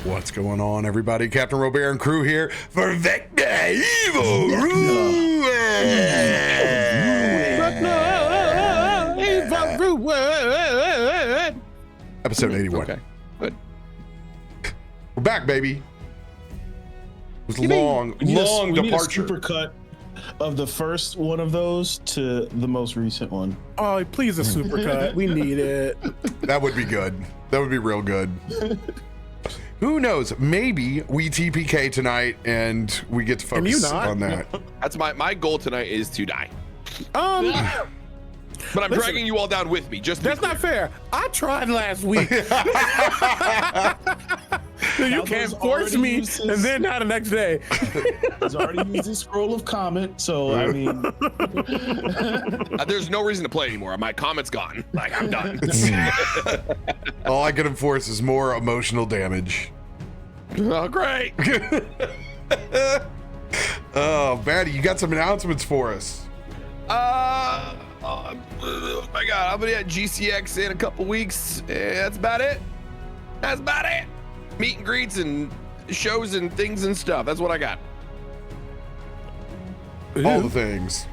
What's going on, everybody? CaptainRoBear and crew here for Vecna Evil Ruin. Episode 81. Okay, good. We're back, baby. It was a long departure. Need a super cut of the first one of those to the most recent one. Oh, please, a supercut. We need it. That would be good. That would be real good. Who knows? Maybe we TPK tonight and we get to focus on that. That's my goal tonight is to die. But I'm Listen, dragging you all down with me. Just that's not fair. I tried last week. You can't force me, and then not the next day. He's already used his scroll of comment, so I mean, there's no reason to play anymore. My comment's gone. Like, I'm done. All I can enforce is more emotional damage. Oh, great. Oh, Baddie, you got some announcements for us. Oh my God, I'm gonna be at GCX in a couple weeks. That's about it. That's about it. Meet and greets and shows and things and stuff. That's what I got. All the things.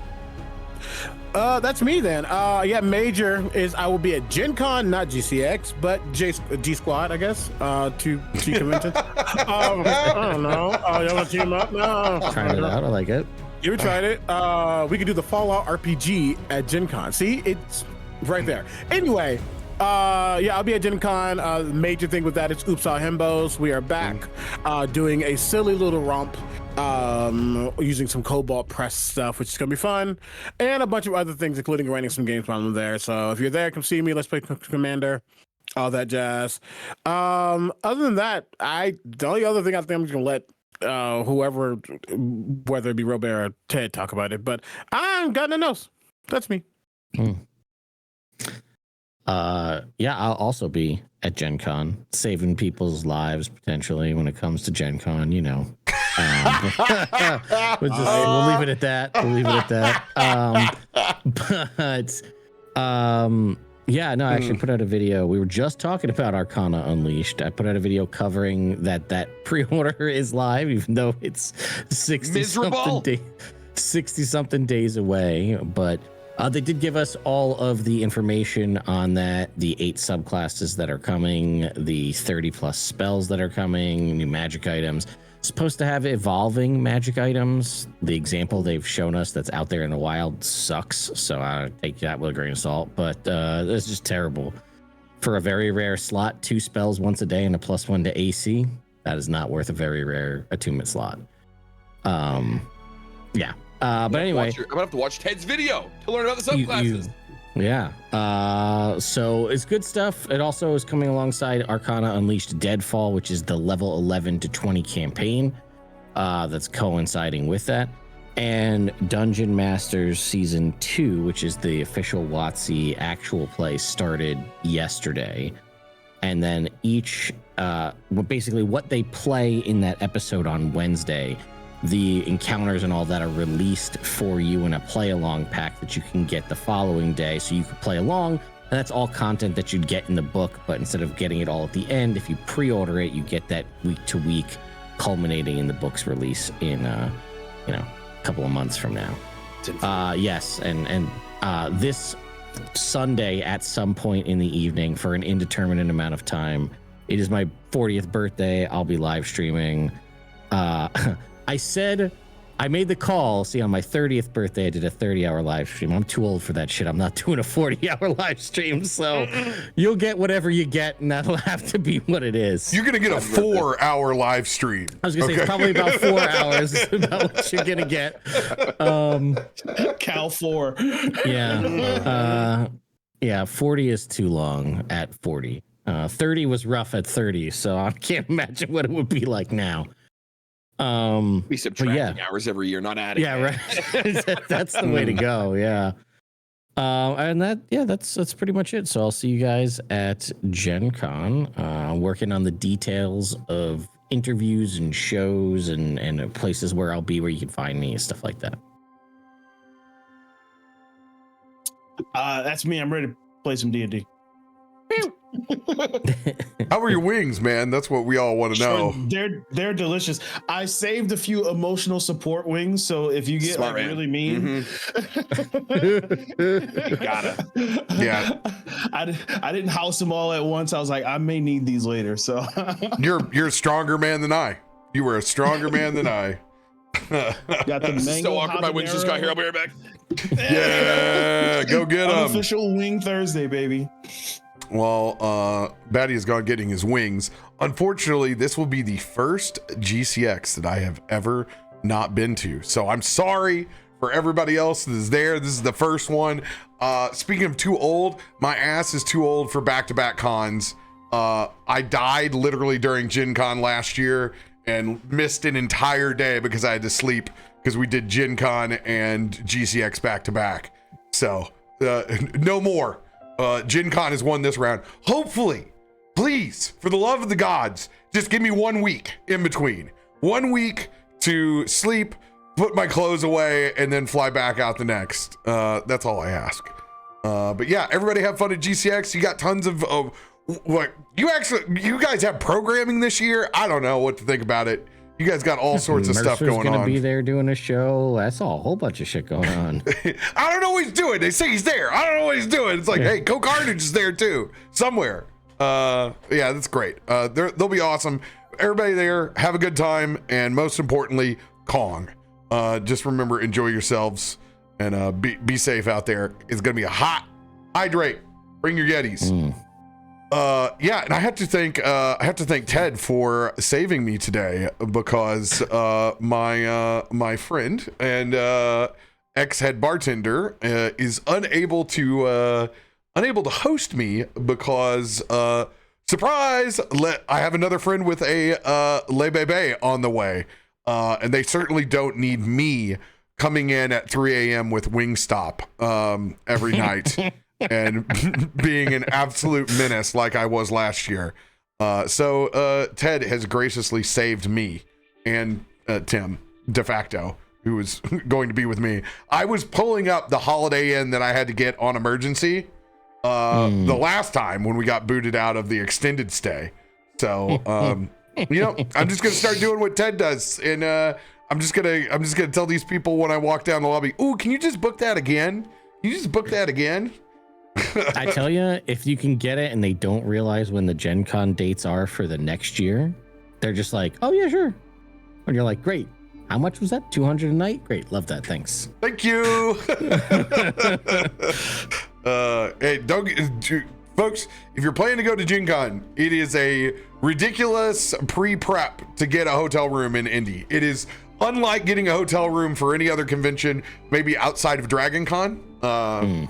That's me then. Yeah, major is I will be at Gen Con, not GCX, but G Squad, I guess. Two conventions. I don't know. Oh, y'all want to team up? No. Trying it out. I like it. You ever tried it? We could do the Fallout RPG at Gen Con. See, it's right there. Anyway, yeah, I'll be at Gen Con. The major thing with that is Oops All Himbos. We are back doing a silly little romp using some Cobalt Press stuff, which is going to be fun, and a bunch of other things, including running some games while I'm there. So if you're there, come see me. Let's play Commander, all that jazz. Other than that, the only other thing I think I'm just going to let whoever, whether it be RoBear or Ted, talk about it, but I ain't got nothing else. That's me. Yeah, I'll also be at Gen Con, saving people's lives potentially when it comes to Gen Con, you know. We'll leave it at that. Yeah, no, I actually put out a video. We were just talking about Arcana Unleashed. I put out a video covering that pre-order is live, even though it's 60-something days away. But they did give us all of the information on that, the 8 subclasses that are coming, the 30+ spells that are coming, new magic items. Supposed to have evolving magic items. The example they've shown us that's out there in the wild sucks, so I take that with a grain of salt, but it's just terrible. For a very rare slot, 2 spells once a day and a +1 to AC, that is not worth a very rare attunement slot. Yeah. But anyway, I'm gonna have to watch Ted's video to learn about the subclasses. Yeah. So it's good stuff. It also is coming alongside Arcana Unleashed Deadfall, which is the level 11 to 20 campaign that's coinciding with that. And Dungeon Masters Season 2, which is the official WotC actual play, started yesterday. And then basically what they play in that episode on Wednesday, the encounters and all that are released for you in a play along pack that you can get the following day, so you can play along, and that's all content that you'd get in the book, but instead of getting it all at the end, if you pre-order it, you get that week to week, culminating in the book's release in a couple of months from now. Yes, and this Sunday at some point in the evening for an indeterminate amount of time, it is my 40th birthday. I'll be live streaming. I made the call. See, on my 30th birthday, I did a 30-hour live stream. I'm too old for that shit. I'm not doing a 40-hour live stream, so you'll get whatever you get, and that'll have to be what it is. You're gonna get a 4-hour live stream. I was gonna say it's probably about 4 hours is about what you're gonna get. Cal 4. Yeah. Yeah, 40 is too long at 40. 30 was rough at 30, so I can't imagine what it would be like now. We subtracting hours every year, not adding. Yeah, right. That's the way to go. Yeah. And that's pretty much it. So I'll see you guys at Gen Con, working on the details of interviews and shows and places where I'll be, where you can find me and stuff like that. That's me. I'm ready to play some D&D. How were your wings, man? That's what we all want to know. They're delicious. I saved a few emotional support wings, so if you get like really mean, Gotta. Yeah. I didn't house them all at once. I was like, I may need these later. So You're a stronger man than I. You were a stronger man than I. got the mango So awkward. My wings just got here. I'll be right back. Yeah, go get them. Unofficial Wing Thursday, baby. Well, Baddie has gone getting his wings. Unfortunately, this will be the first GCX that I have ever not been to. So I'm sorry for everybody else that is there. This is the first one. Speaking of too old, my ass is too old for back-to-back cons. I died literally during Gen Con last year and missed an entire day because I had to sleep because we did Gen Con and GCX back-to-back. So no more. Gen Con has won this round. Hopefully, please, for the love of the gods, just give me 1 week in between. 1 week to sleep, put my clothes away, and then fly back out the next. That's all I ask. But yeah, everybody have fun at GCX. You got tons of what you guys have programming this year. I don't know what to think about it. You guys got all sorts of stuff going gonna on. Be there doing a show. I saw a whole bunch of shit going on. I don't know what he's doing. They say he's there. I don't know what he's doing. It's like, hey, Coke Carnage is there too, somewhere. Yeah, that's great. They'll be awesome. Everybody there, have a good time, and most importantly, Kong. Just remember, enjoy yourselves, and be safe out there. It's gonna be a hot. Hydrate. Bring your Yetis. Yeah, and I have to thank Ted for saving me today, because my friend and ex-head bartender is unable to host me because surprise, I have another friend with a Le Bebe on the way, and they certainly don't need me coming in at 3 a.m. with Wingstop every night. And being an absolute menace like I was last year. So Ted has graciously saved me and Tim, de facto, who was going to be with me. I was pulling up the Holiday Inn that I had to get on emergency the last time when we got booted out of the extended stay. So, you know, I'm just going to start doing what Ted does. And I'm just going to tell these people when I walk down the lobby, ooh, can you just book that again? Can you just book that again? I tell you, if you can get it and they don't realize when the Gen Con dates are for the next year, they're just like, oh yeah, sure. And you're like, great. How much was that? 200 a night? Great. Love that. Thanks. Thank you. Hey, folks, if you're planning to go to Gen Con, it is a ridiculous pre-prep to get a hotel room in Indy. It is unlike getting a hotel room for any other convention, maybe outside of Dragon Con.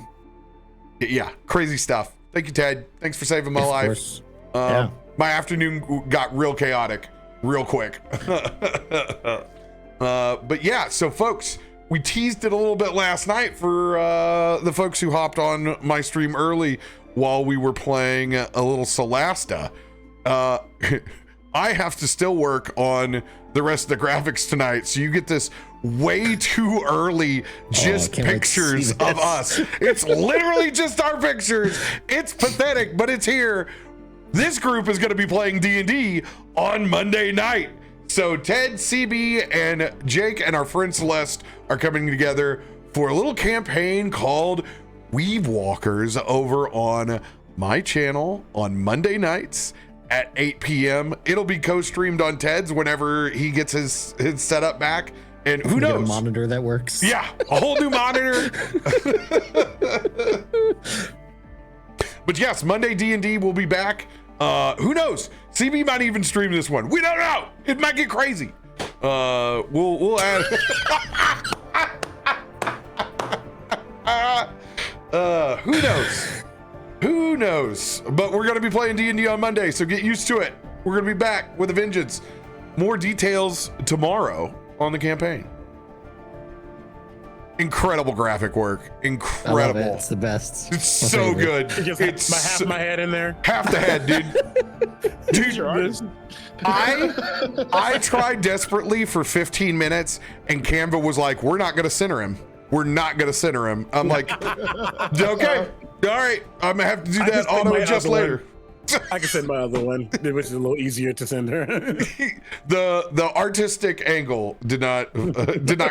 Yeah, crazy stuff. Thank you, Ted. Thanks for saving my life. Yeah. My afternoon got real chaotic real quick. But yeah, so folks, we teased it a little bit last night for the folks who hopped on my stream early while we were playing a little Solasta. I have to still work on the rest of the graphics tonight, so you get this way too early pictures of us. It's literally just our pictures. It's pathetic, but it's here. This group is going to be playing D&D on Monday night. So Ted, CB, and Jake and our friend Celeste are coming together for a little campaign called Weave Walkers over on my channel on Monday nights at 8 p.m. It'll be co-streamed on Ted's whenever he gets his setup back. And who knows? Get a monitor that works. Yeah, a whole new monitor. But yes, Monday D&D will be back. Who knows? CB might even stream this one. We don't know. It might get crazy. We'll add. Who knows? Who knows? But we're gonna be playing D&D on Monday, so get used to it. We're gonna be back with a vengeance. More details tomorrow on the campaign. Incredible graphic work. Incredible. I love it. It's the best. It's so good. It's half my head in there. Half the head, dude. Dude, I tried desperately for 15 minutes, and Canva was like, "We're not gonna center him. We're not gonna center him." I'm like, "Okay, all right. I'm gonna have to do that auto adjust later." I can send my other one, which is a little easier to send her. The artistic angle did not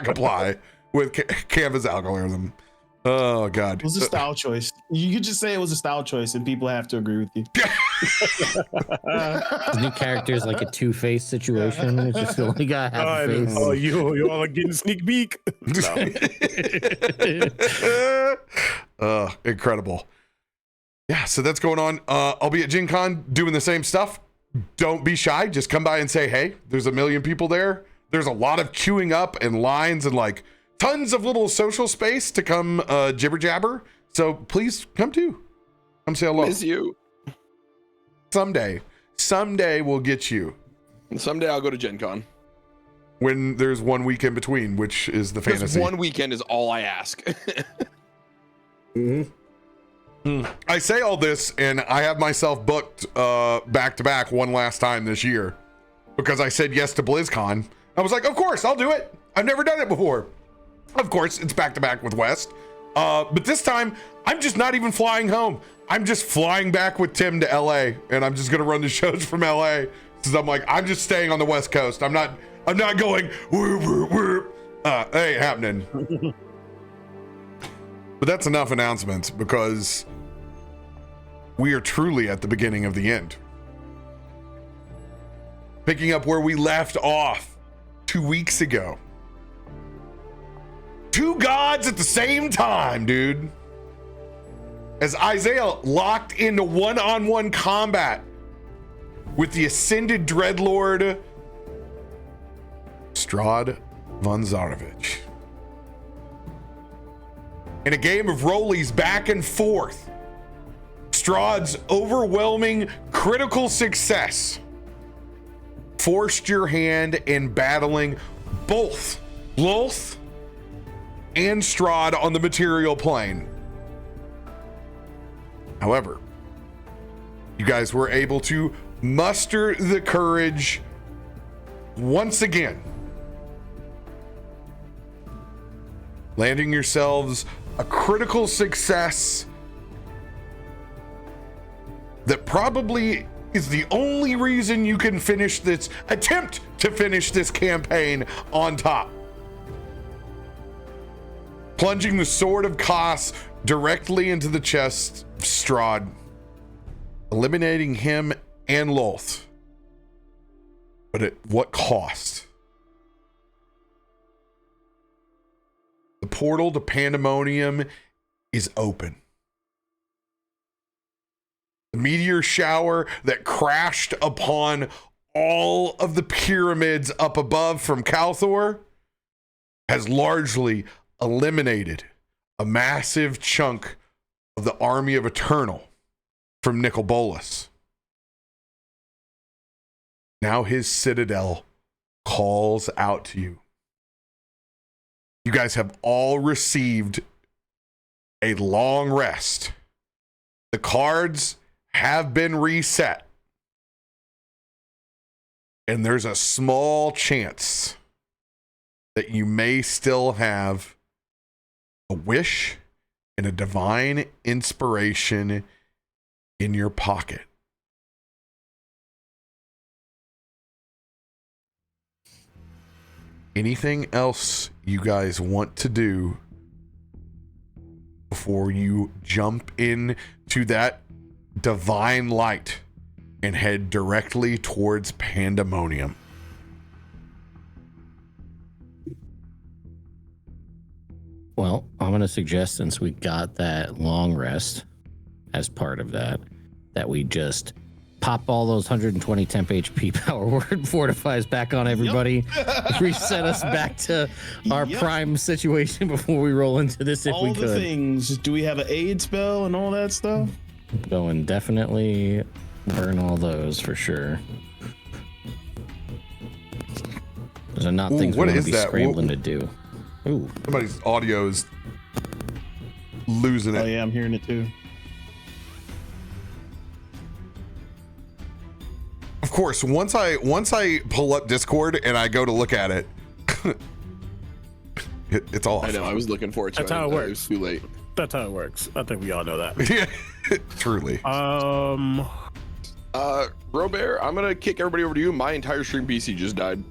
comply with Canva's algorithm. Oh God, it was a style choice. You could just say it was a style choice, and people have to agree with you. The new character is like a two-face situation. It's just only got half a face. Oh, you all are getting sneak peek. Incredible. Yeah, so that's going on. I'll be at Gen Con doing the same stuff. Don't be shy. Just come by and say, hey, there's a million people there. There's a lot of queuing up and lines and like tons of little social space to come jibber jabber. So please come too. Come say hello. Miss you. Someday we'll get you. Someday I'll go to Gen Con. When there's 1 week in between, which is the Just fantasy. 1 weekend is all I ask. I say all this, and I have myself booked back to back one last time this year because I said yes to BlizzCon. I was like, of course, I'll do it. I've never done it before. Of course, it's back to back with West. But this time, I'm just not even flying home. I'm just flying back with Tim to LA, and I'm just gonna run the shows from LA. Because I'm like, I'm just staying on the West Coast. I'm not going. It ain't happening. But that's enough announcements because we are truly at the beginning of the end. Picking up where we left off 2 weeks ago. Two gods at the same time, dude. As Isaiah locked into one-on-one combat with the Ascended Dreadlord Strahd von Zarovich. In a game of rollies back and forth, Strahd's overwhelming critical success forced your hand in battling both Lolth and Strahd on the material plane. However, you guys were able to muster the courage once again, landing yourselves a critical success that probably is the only reason you can attempt to finish this campaign on top. Plunging the Sword of Kos directly into the chest of Strahd, eliminating him and Lolth. But at what cost? The portal to Pandemonium is open. The meteor shower that crashed upon all of the pyramids up above from Kalthorr has largely eliminated a massive chunk of the army of Eternal from Nicol Bolas. Now his citadel calls out to you. You guys have all received a long rest. The cards have been reset. And there's a small chance that you may still have a wish and a divine inspiration in your pocket. Anything else you guys want to do before you jump in to that divine light and head directly towards Pandemonium? Well, I'm going to suggest, since we got that long rest as part of that we just pop all those 120 temp HP power word fortifies back on everybody. Yep. Reset us back to our prime situation before we roll into this if all we could. All the things. Do we have an aid spell and all that stuff? Go and definitely burn all those for sure. Those are not things we want to be scrambling to do. Ooh. Somebody's audio is losing it. Oh yeah, I'm hearing it too. Of course, once I pull up Discord and I go to look at it, it's off. I know. I was looking forward to it. That's how it works. It was too late. That's how it works. I think we all know that. Yeah, truly. RoBear, I'm gonna kick everybody over to you. My entire stream PC just died.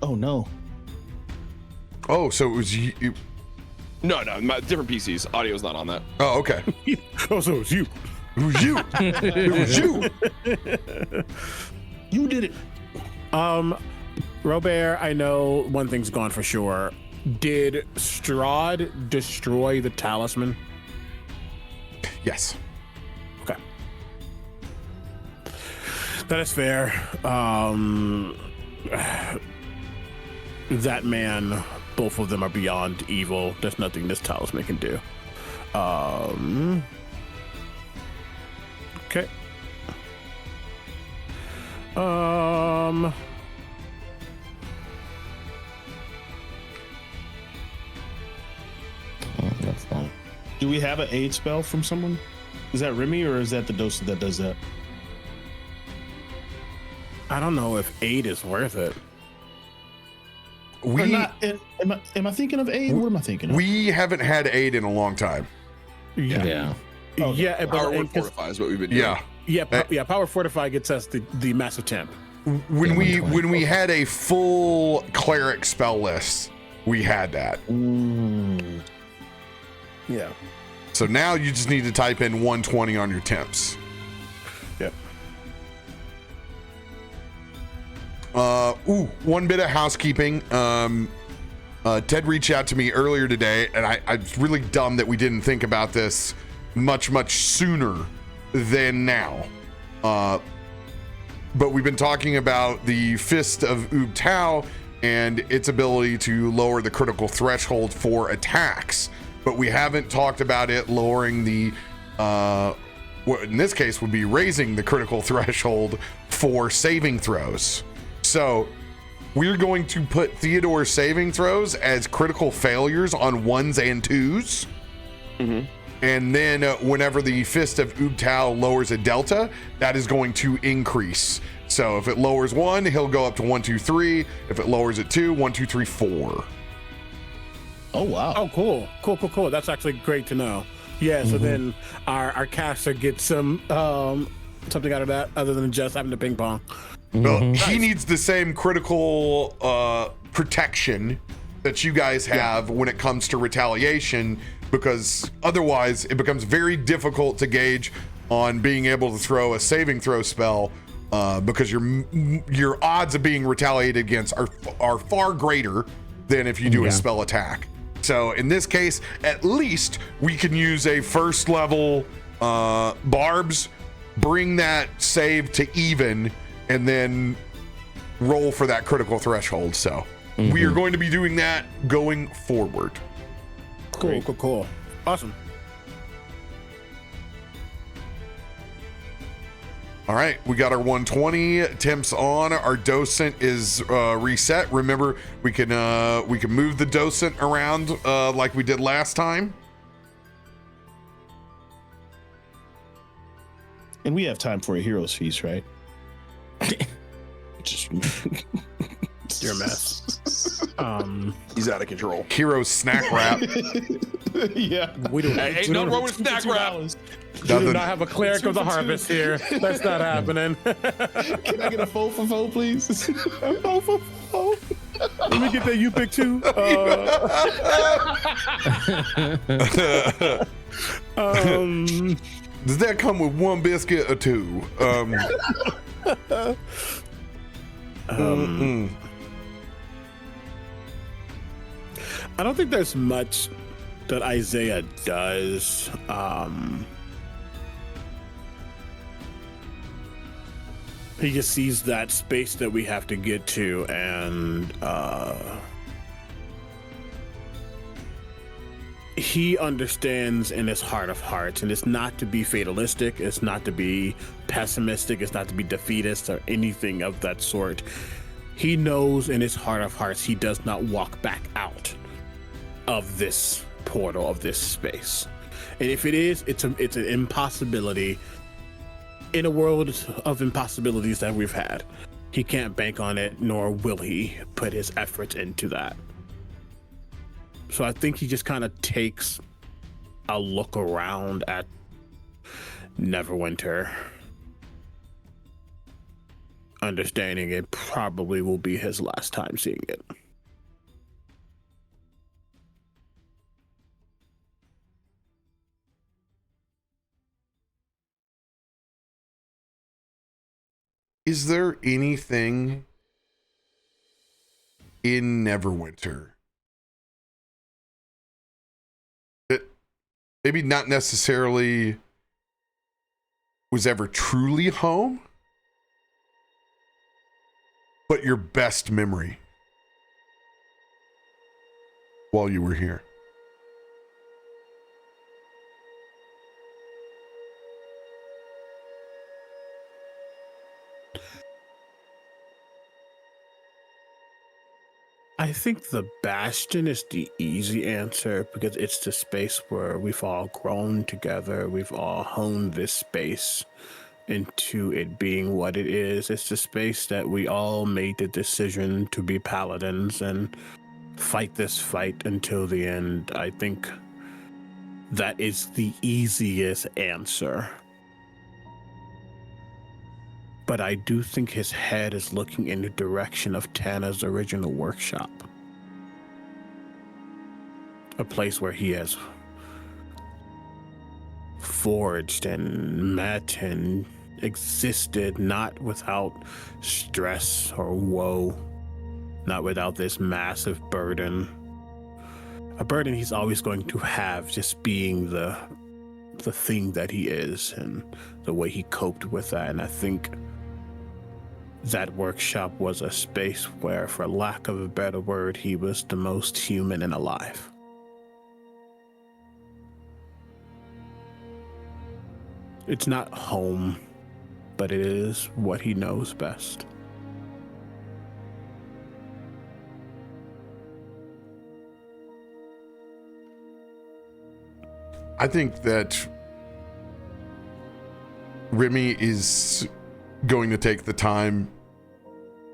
Oh no. Oh, so it was you. No, my different PCs. Audio's not on that. Oh, okay. Oh, so it's you. It was you. It was you. You did it. RoBear, I know one thing's gone for sure. Did Strahd destroy the talisman? Yes. Okay. That is fair. That man, both of them are beyond evil. There's nothing this talisman can do. Okay. That's fine. Do we have an aid spell from someone? Is that Remy or is that the docent that does that? I don't know if 8 is worth it. Or We not, am I thinking of aid? What am I thinking of? we haven't had aid in a long time. Yeah. Okay. Yeah, Power but Word Fortify is what we've been doing. Yeah. Power Fortify gets us the massive temp. When Yeah, 120. we had a full cleric spell list, we had that. Yeah. So now you just need to type in 120 on your temps. Yep. One bit of housekeeping. Ted reached out to me earlier today, and I was really dumb that we didn't think about this much sooner than now. But we've been talking about the Fist of Ubtao and its ability to lower the critical threshold for attacks. But we haven't talked about it lowering the, what in this case would be raising the critical threshold for saving throws. So we're going to put Theodore's saving throws as critical failures on 1s and 2s. Mm-hmm. And then whenever the Fist of Ubtao lowers a delta, that is going to increase. So if it lowers 1, he'll go up to 1, 2, 3. If it lowers it 2, 1, 2, 3, 4. Oh wow. Oh, cool. That's actually great to know. Yeah. So then our caster gets some something out of that other than just having the ping pong. Well, he needs the same critical protection that you guys have when it comes to retaliation, because otherwise it becomes very difficult to gauge on being able to throw a saving throw spell, because your odds of being retaliated against are far greater than if you do a spell attack. So in this case, at least we can use a first level barbs, bring that save to even, and then roll for that critical threshold. So we are going to be doing that going forward. Cool. Awesome. All right, we got our 120 temps on. Our docent is reset. Remember, we can move the docent around like we did last time. And we have time for a hero's feast, right? Just You're a mess. He's out of control. Hero snack wrap. yeah. We don't. Hey, ain't nothing wrong with snack wrap. We do not have a cleric of the harvest here. That's not happening. Can I get a 4 for 4, please? A 4 for 4. Let me get that you pick too. Does that come with 1 biscuit or 2? I don't think there's much that Isaiah does. He just sees that space that we have to get to, and he understands in his heart of hearts, and it's not to be fatalistic, it's not to be pessimistic, it's not to be defeatist or anything of that sort. He knows in his heart of hearts he does not walk back out of this portal, of this space. And if it is, it's an impossibility in a world of impossibilities that we've had. He can't bank on it, nor will he put his efforts into that. So I think he just kind of takes a look around at Neverwinter understanding it probably will be his last time seeing it. Is there anything in Neverwinter that maybe not necessarily was ever truly home, but your best memory while you were here? I think the Bastion is the easy answer because it's the space where we've all grown together. We've all honed this space into it being what it is. It's the space that we all made the decision to be paladins and fight this fight until the end. I think that is the easiest answer. But I do think his head is looking in the direction of Tana's original workshop. A place where he has forged and met and existed, not without stress or woe, not without this massive burden. A burden he's always going to have, just being the thing that he is and the way he coped with that. And I think that workshop was a space where, for lack of a better word, he was the most human and alive. It's not home, but it is what he knows best. I think that Remy is going to take the time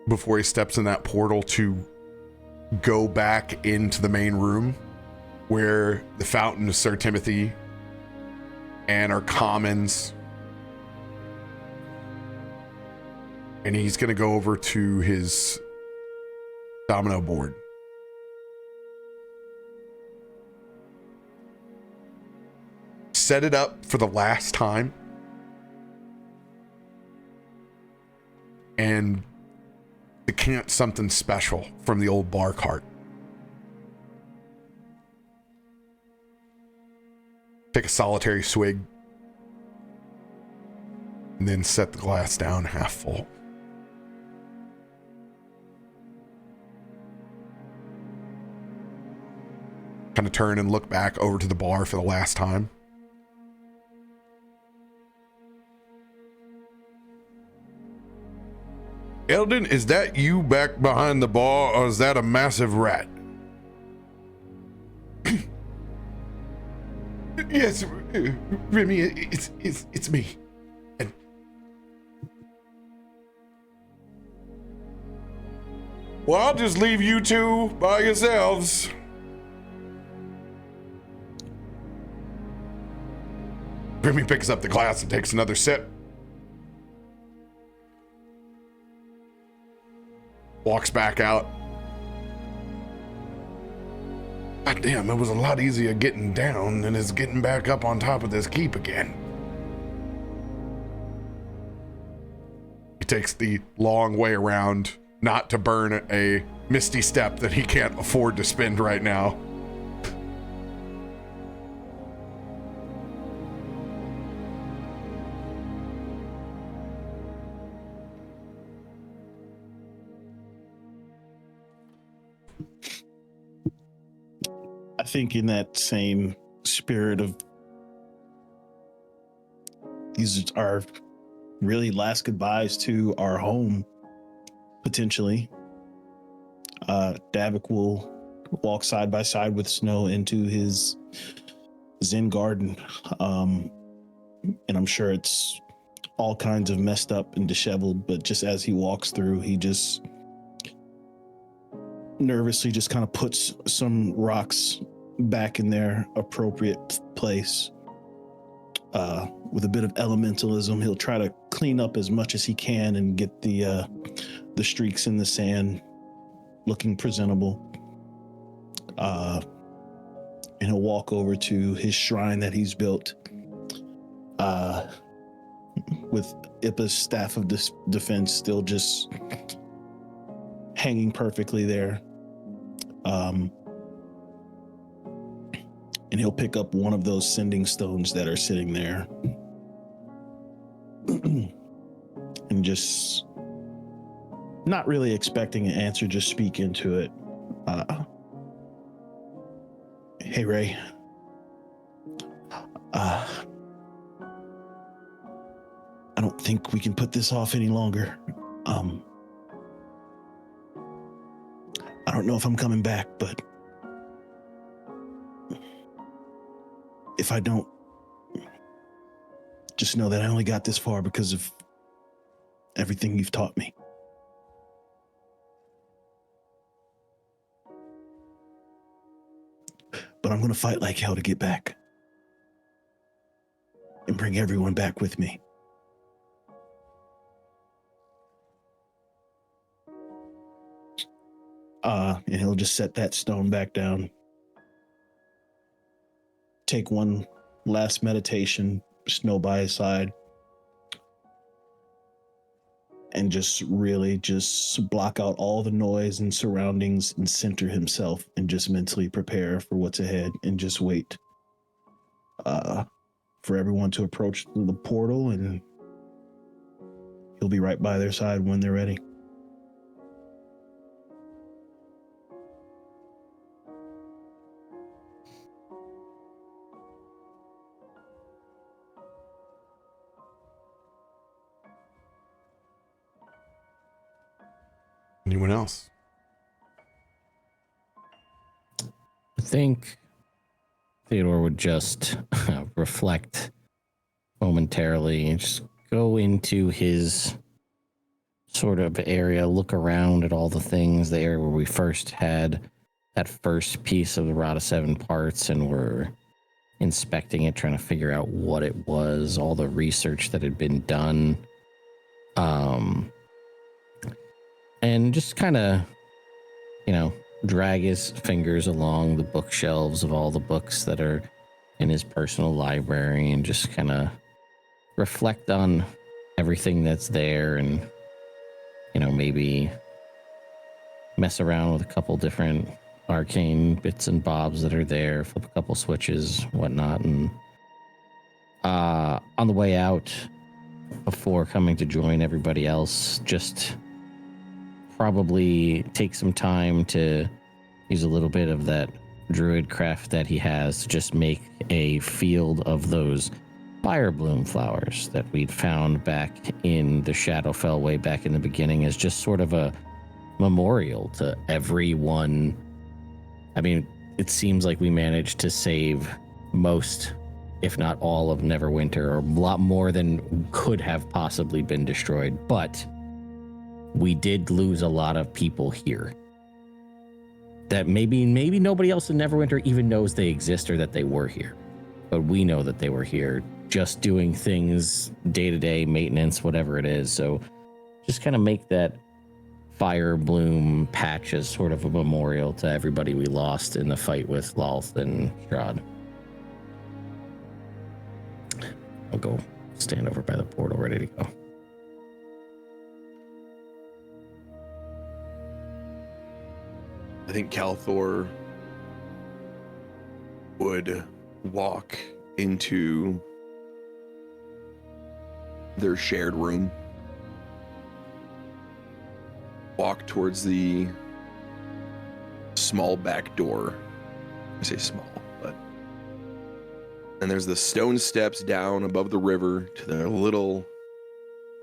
before he steps in that portal to go back into the main room where the Fountain of Sir Timothy and our commons, and he's going to go over to his domino board. Set it up for the last time and decant something special from the old bar cart. Take a solitary swig and then set the glass down half full. Kind of turn and look back over to the bar for the last time. Eldon, is that you back behind the bar, or is that a massive rat? Yes, Remy, it's me. And well, I'll just leave you two by yourselves. Remy picks up the glass and takes another sip. Walks back out. God damn, it was a lot easier getting down than it's getting back up on top of this keep again. He takes the long way around, not to burn a misty step that he can't afford to spend right now. I think in that same spirit of these are really last goodbyes to our home, potentially. Davik will walk side by side with Snow into his Zen garden. And I'm sure it's all kinds of messed up and disheveled, but just as he walks through, he just nervously just kind of puts some rocks back in their appropriate place. With a bit of elementalism, he'll try to clean up as much as he can and get the the streaks in the sand, looking presentable. And he'll walk over to his shrine that he's built with Ippa's staff of defense still just hanging perfectly there. And he'll pick up one of those sending stones that are sitting there and just, not really expecting an answer, just speak into it. Hey, Ray. I don't think we can put this off any longer. I don't know if I'm coming back, but if I don't, just know that I only got this far because of everything you've taught me. But I'm going to fight like hell to get back and bring everyone back with me. And he'll just set that stone back down. Take one last meditation, Snow by his side, and just really just block out all the noise and surroundings and center himself and just mentally prepare for what's ahead and just wait for everyone to approach the portal, and he'll be right by their side when they're ready. Anyone else? I think Theodore would just reflect momentarily and just go into his sort of area, look around at all the things, the area where we first had that first piece of the Rod of Seven Parts and were inspecting it, trying to figure out what it was, all the research that had been done. And just kind of, drag his fingers along the bookshelves of all the books that are in his personal library and just kind of reflect on everything that's there and, maybe mess around with a couple different arcane bits and bobs that are there, flip a couple switches, whatnot. And on the way out, before coming to join everybody else, just probably take some time to use a little bit of that druid craft that he has to just make a field of those fire bloom flowers that we'd found back in the Shadowfell way back in the beginning as just sort of a memorial to everyone. I mean, it seems like we managed to save most, if not all, of Neverwinter, or a lot more than could have possibly been destroyed, but we did lose a lot of people here that maybe nobody else in Neverwinter even knows they exist or that they were here. But we know that they were here, just doing things day-to-day, maintenance, whatever it is. So just kind of make that fire bloom patch as sort of a memorial to everybody we lost in the fight with Lalth and Strahd. I'll go stand over by the portal ready to go. I think Kalthorr would walk into their shared room, walk towards the small back door. I say small, but... And there's the stone steps down above the river to the little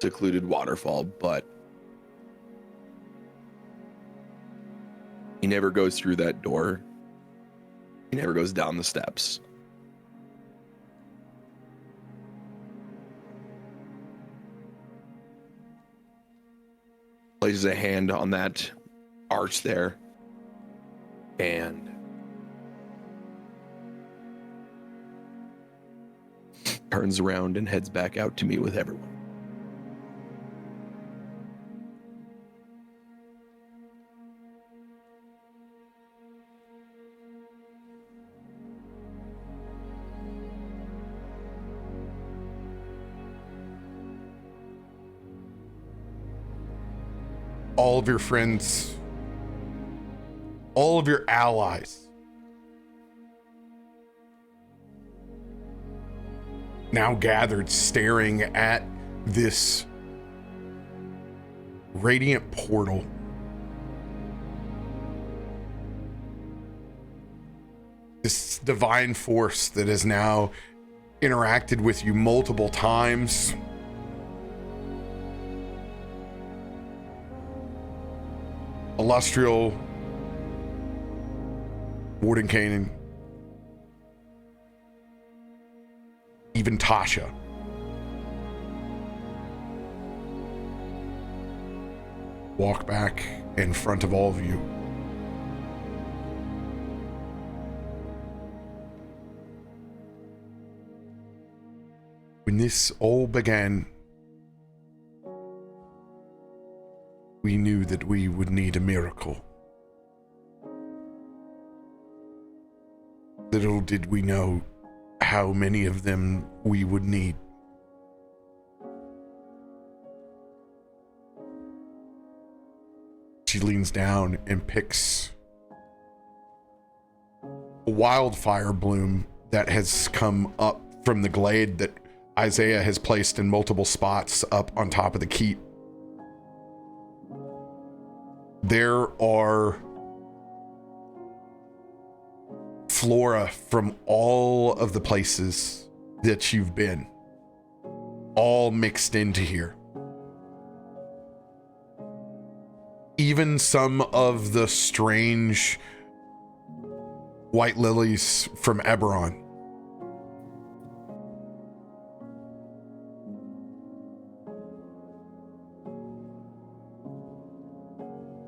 secluded waterfall, but he never goes through that door. He never goes down the steps. Places a hand on that arch there and turns around and heads back out to meet with everyone. all of your friends, all of your allies now gathered staring at this radiant portal. This divine force that has now interacted with you multiple times. Illustrial, Mordenkainen, even Tasha. Walk back in front of all of you. When this all began, we knew that we would need a miracle. Little did we know how many of them we would need. She leans down and picks a wildfire bloom that has come up from the glade that Isaiah has placed in multiple spots up on top of the keep. There are flora from all of the places that you've been, all mixed into here. Even some of the strange white lilies from Eberron.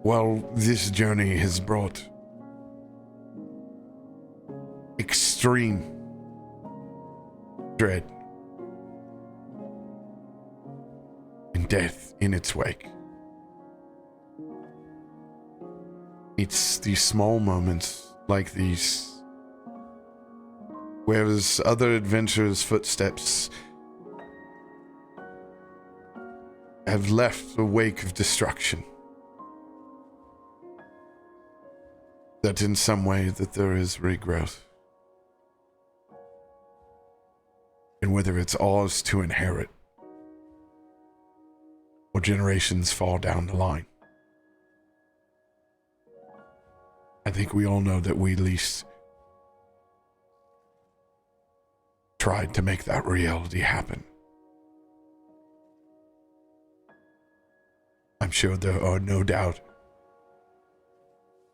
Well, this journey has brought extreme dread and death in its wake. It's these small moments like these, whereas other adventurers' footsteps have left a wake of destruction, that in some way that there is regrowth. And whether it's ours to inherit or generations fall down the line, I think we all know that we at least tried to make that reality happen. I'm sure there are no doubt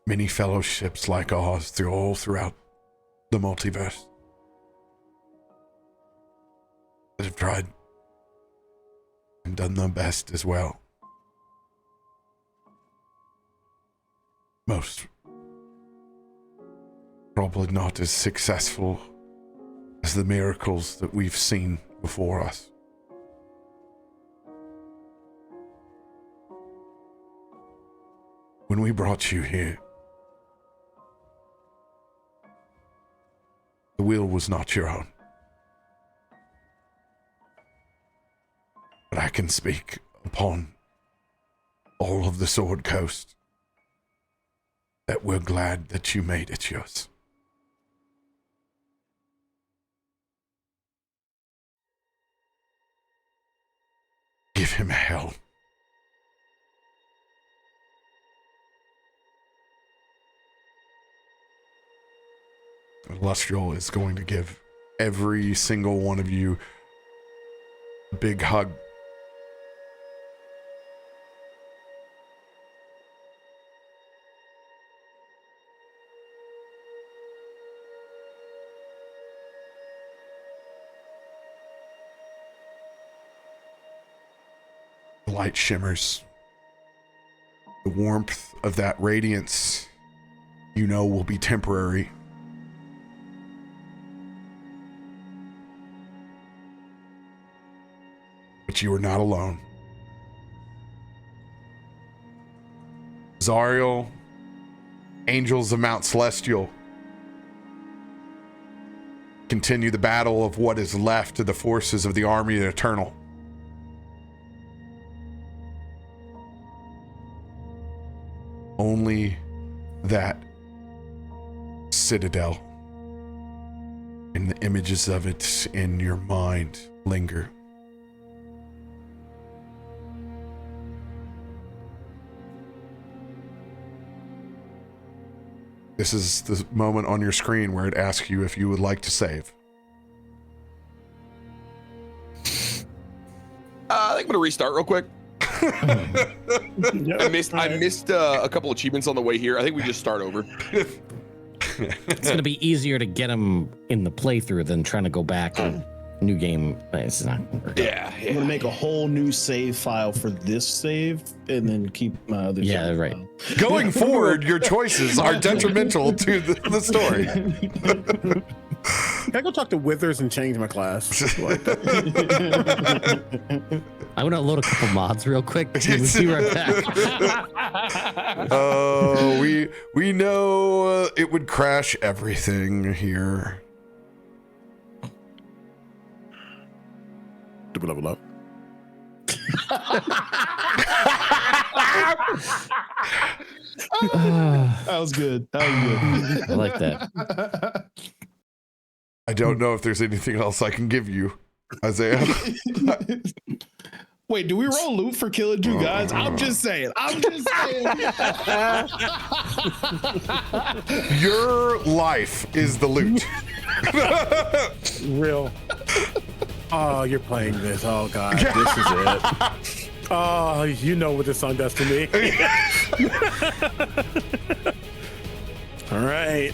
many fellowships like ours throughout the multiverse that have tried and done their best as well. Most probably not as successful as the miracles that we've seen before us. When we brought you here, the wheel was not your own. But I can speak upon all of the Sword Coast that we're glad that you made it yours. Give him hell. Illustrial is going to give every single one of you a big hug. The light shimmers. The warmth of that radiance, you know, will be temporary. But you are not alone. Zariel, angels of Mount Celestial, continue the battle of what is left of the forces of the army of the Eternal. Only that citadel and the images of it in your mind linger. This is the moment on your screen where it asks you if you would like to save. I think I'm gonna restart real quick. I missed a couple achievements on the way here. I think we just start over. It's going to be easier to get them in the playthrough than trying to go back and new game. It's not going to work. Yeah, I'm gonna make a whole new save file for this save, and then keep my other. Yeah, save right. file. Going forward, your choices are detrimental to the story. Can I go talk to Withers and change my class? I want to load a couple mods real quick. We'll be right back. Oh, we know it would crash everything here. Double level up. That was good. That was good. I like that. I don't know if there's anything else I can give you, Isaiah. Wait, do we roll loot for killing you guys? I'm just saying. Your life is the loot. Real. Oh, you're playing this. Oh, God. This is it. Oh, you know what this song does to me. All right.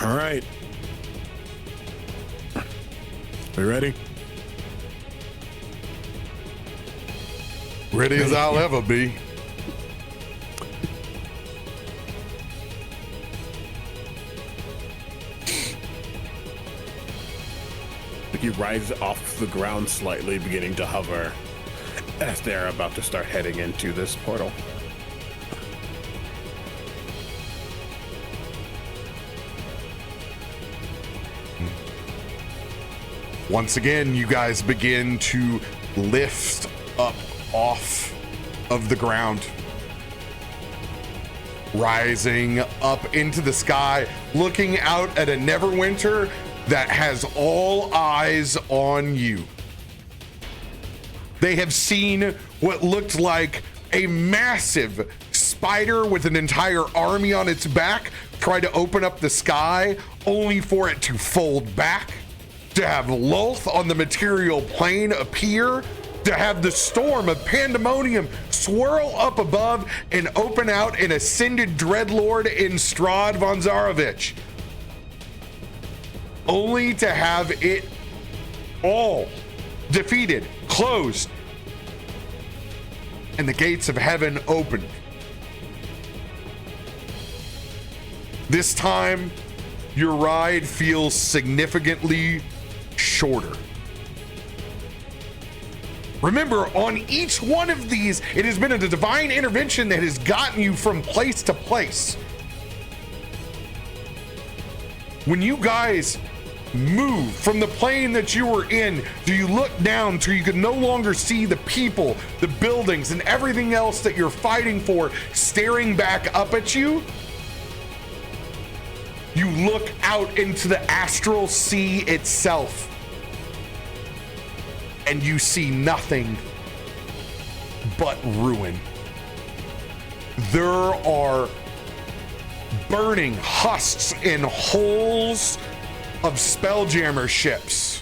All right. We ready? Ready as I'll ever be. You rise off the ground slightly, beginning to hover as they're about to start heading into this portal. Once again, you guys begin to lift up off of the ground, rising up into the sky, looking out at a Neverwinter that has all eyes on you. They have seen what looked like a massive spider with an entire army on its back try to open up the sky, only for it to fold back, to have Lolth on the material plane appear, to have the storm of Pandemonium swirl up above and open out an ascended Dreadlord in Strahd von Zarovich, only to have it all defeated, closed, and the gates of heaven opened. This time, your ride feels significantly shorter. Remember, on each one of these, it has been a divine intervention that has gotten you from place to place. When you guys move from the plane that you were in, do you look down till you can no longer see the people, the buildings, and everything else that you're fighting for staring back up at you? You look out into the astral sea itself, and you see nothing but ruin. There are burning husks and holes of Spelljammer ships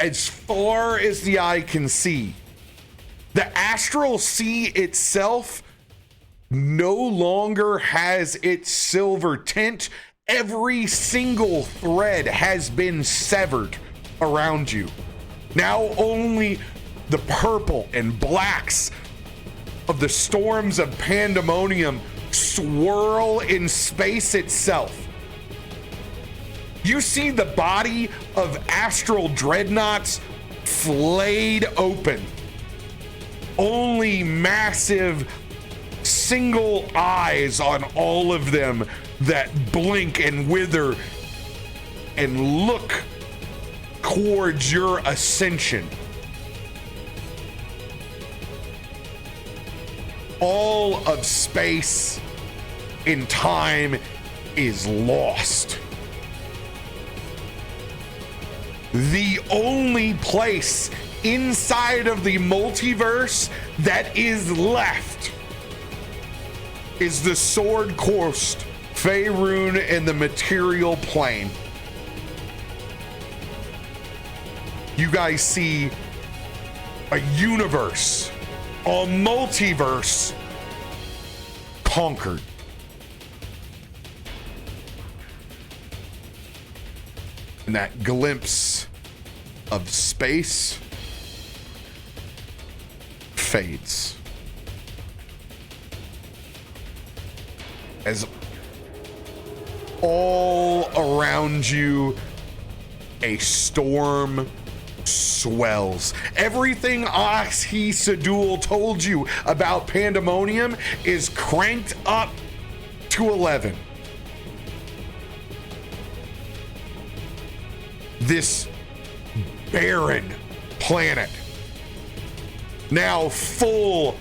as far as the eye can see. The astral sea itself no longer has its silver tint. Every single thread has been severed around you. Now only the purple and blacks of the storms of Pandemonium swirl in space itself. You see the body of astral dreadnoughts flayed open. Only massive single eyes on all of them that blink and wither and look towards your ascension. all of space and time is lost. The only place inside of the multiverse that is left is the Sword Coast, Faerun, and the material plane. You guys see a universe, a multiverse conquered. And that glimpse of space fades as all around you a storm swells. Everything Oxy Sadul told you about Pandemonium is cranked up to 11. This barren planet, now full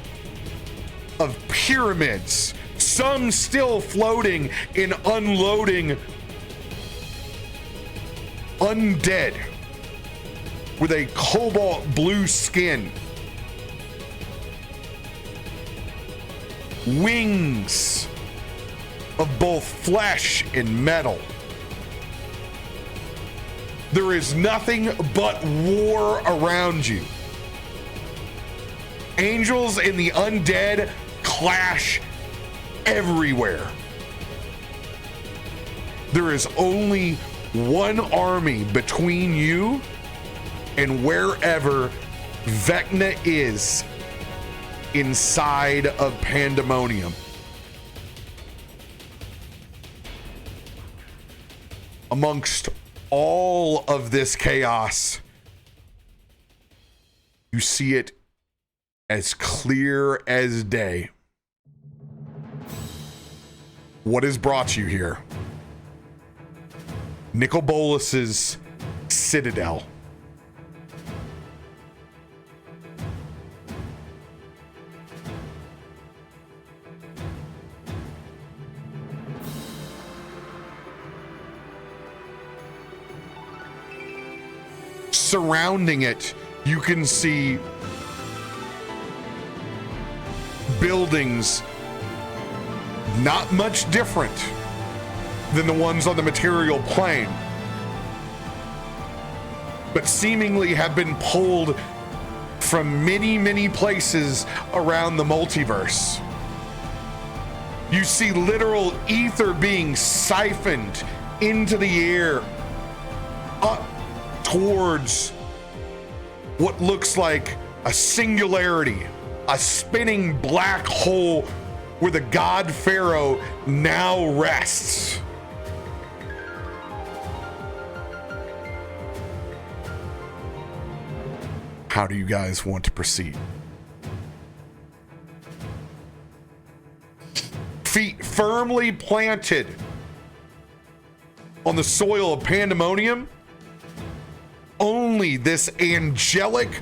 of pyramids, some still floating in unloading undead with a cobalt blue skin, wings of both flesh and metal. There is nothing but war around you. Angels and the undead clash everywhere. There is only one army between you and wherever Vecna is inside of Pandemonium. Amongst all of this chaos, you see it as clear as day. What has brought you here? Nicol Bolas's Citadel. Surrounding it, you can see buildings not much different than the ones on the material plane, but seemingly have been pulled from many, many places around the multiverse. You see literal ether being siphoned into the air up towards what looks like a singularity, a spinning black hole where the god Pharaoh now rests. How do you guys want to proceed? Feet firmly planted on the soil of Pandemonium, only this angelic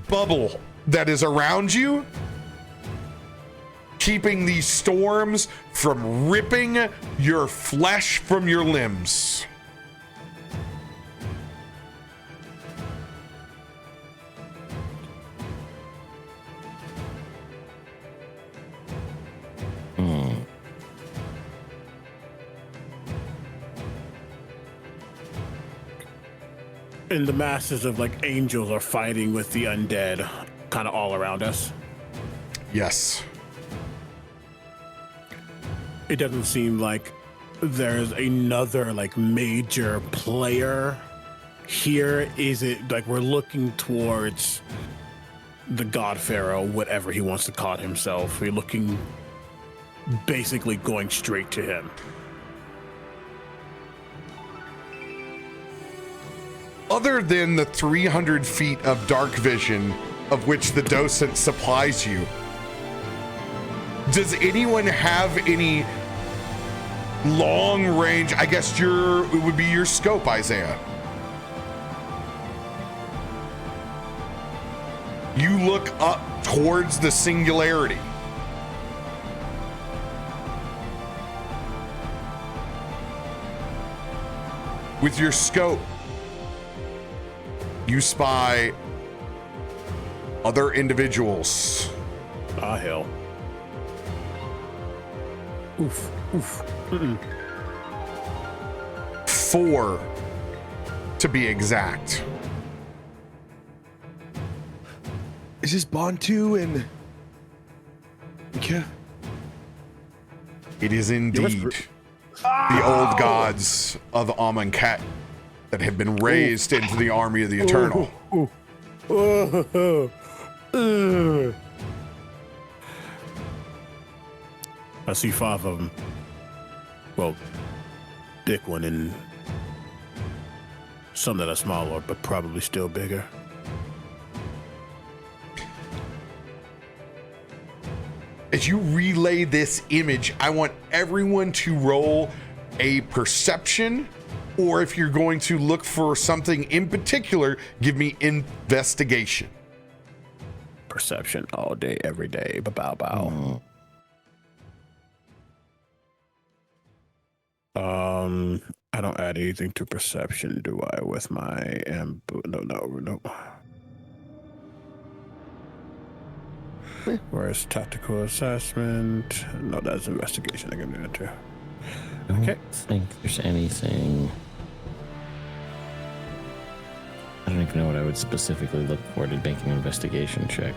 bubble that is around you, keeping these storms from ripping your flesh from your limbs. And the masses of like angels are fighting with the undead kind of all around us. Yes. It doesn't seem like there's another like major player here. Is it like we're looking towards the god Pharaoh, whatever he wants to call himself? We're looking, basically going straight to him. Other than the 300 feet of dark vision of which the docent supplies you, does anyone have any long range? I guess it would be your scope, Isaiah. You look up towards the singularity. With your scope, you spy other individuals. Ah, hell. Oof. Oof. 4 to be exact. Is this Bantu and yeah? It is indeed the old gods of Amonkhet that have been raised into the army of the Eternal. I see 5 of them. Well, thick one and some that are smaller, but probably still bigger. As you relay this image, I want everyone to roll a perception, or if you're going to look for something in particular, give me investigation. Perception all day, every day. Bow bow. I don't add anything to perception, do I? With my no. Where's tactical assessment? No, that's investigation. I can do that too. I don't think there's anything. I don't even know what I would specifically look for to make an investigation check.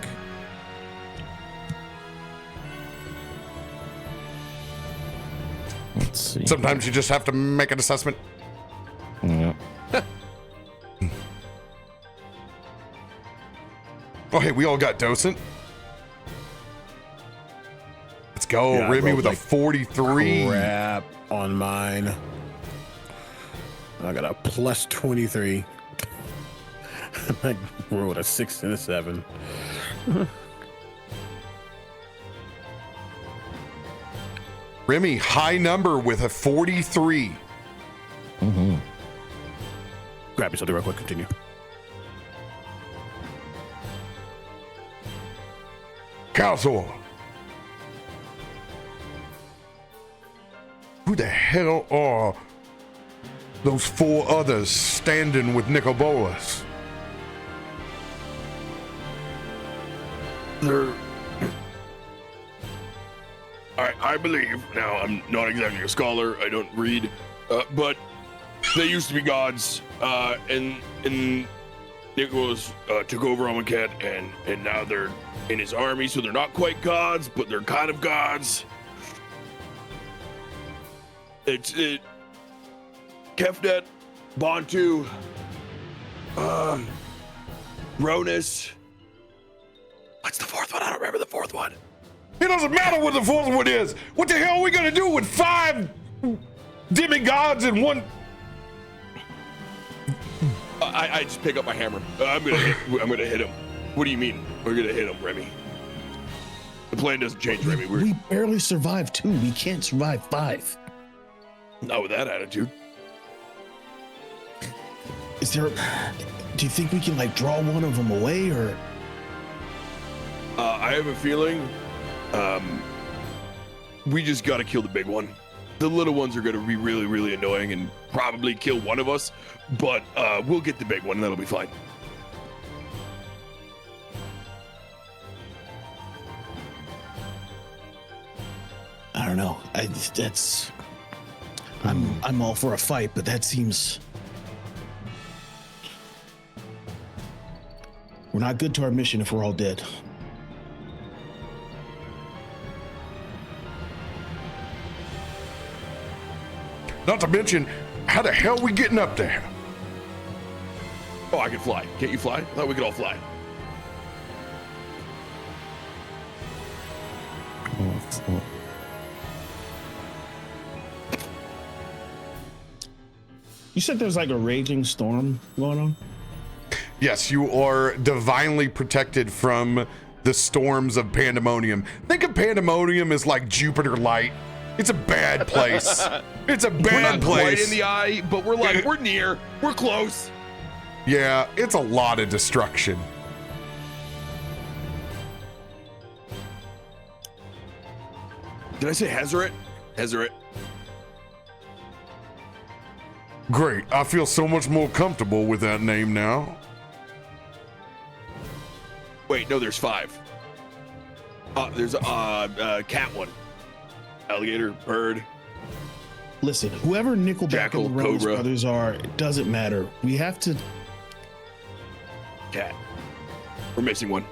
Let's see. Sometimes you just have to make an assessment. Yep. Oh, hey, we all got docent. Let's go. Yeah, I Remy rolled with a like 43. Crap on mine. I got a plus 23. I rolled a 6 and a 7. Remy, high number with a 43. Mm-hmm. Grab me something real quick. Continue. Kalthorr. Who the hell are those 4 others standing with Nicobolas? They're. I believe, now I'm not exactly a scholar, I don't read, but they used to be gods, and Nicholas took over Amonkhet, and now they're in his army, so they're not quite gods, but they're kind of gods. It's Kefnet, Bantu, Ronus. What's the 4th one? I don't remember the 4th one. It doesn't matter what the 4th one is. What the hell are we going to do with 5 demigods and 1? I just pick up my hammer. I'm gonna hit him. What do you mean? We're gonna hit him, Remy. The plan doesn't change, Remy. We barely survived 2. We can't survive 5. Not with that attitude. Is there? Do you think we can like draw one of them away, or? I have a feeling. We just gotta kill the big one. The little ones are gonna be really, really annoying and probably kill one of us, but we'll get the big one and that'll be fine. I don't know. I'm all for a fight, but that seems we're not good to our mission if we're all dead. Not to mention, how the hell are we getting up there? Oh, I can fly. Can't you fly? I thought we could all fly. You said there's like a raging storm going on? Yes, you are divinely protected from the storms of Pandemonium. Think of Pandemonium as like Jupiter Light. It's a bad place. It's a bad We're not place. quite in the eye, but we're near. We're close. Yeah, it's a lot of destruction. Did I say Hezeret? Hezeret. Great. I feel so much more comfortable with that name now. Wait, no, there's 5. There's a cat one. Alligator, bird. Listen, whoever Nickelback Jackal, and the Rhodes Cobra. brothers are, it doesn't matter. We have to. Cat. We're missing one.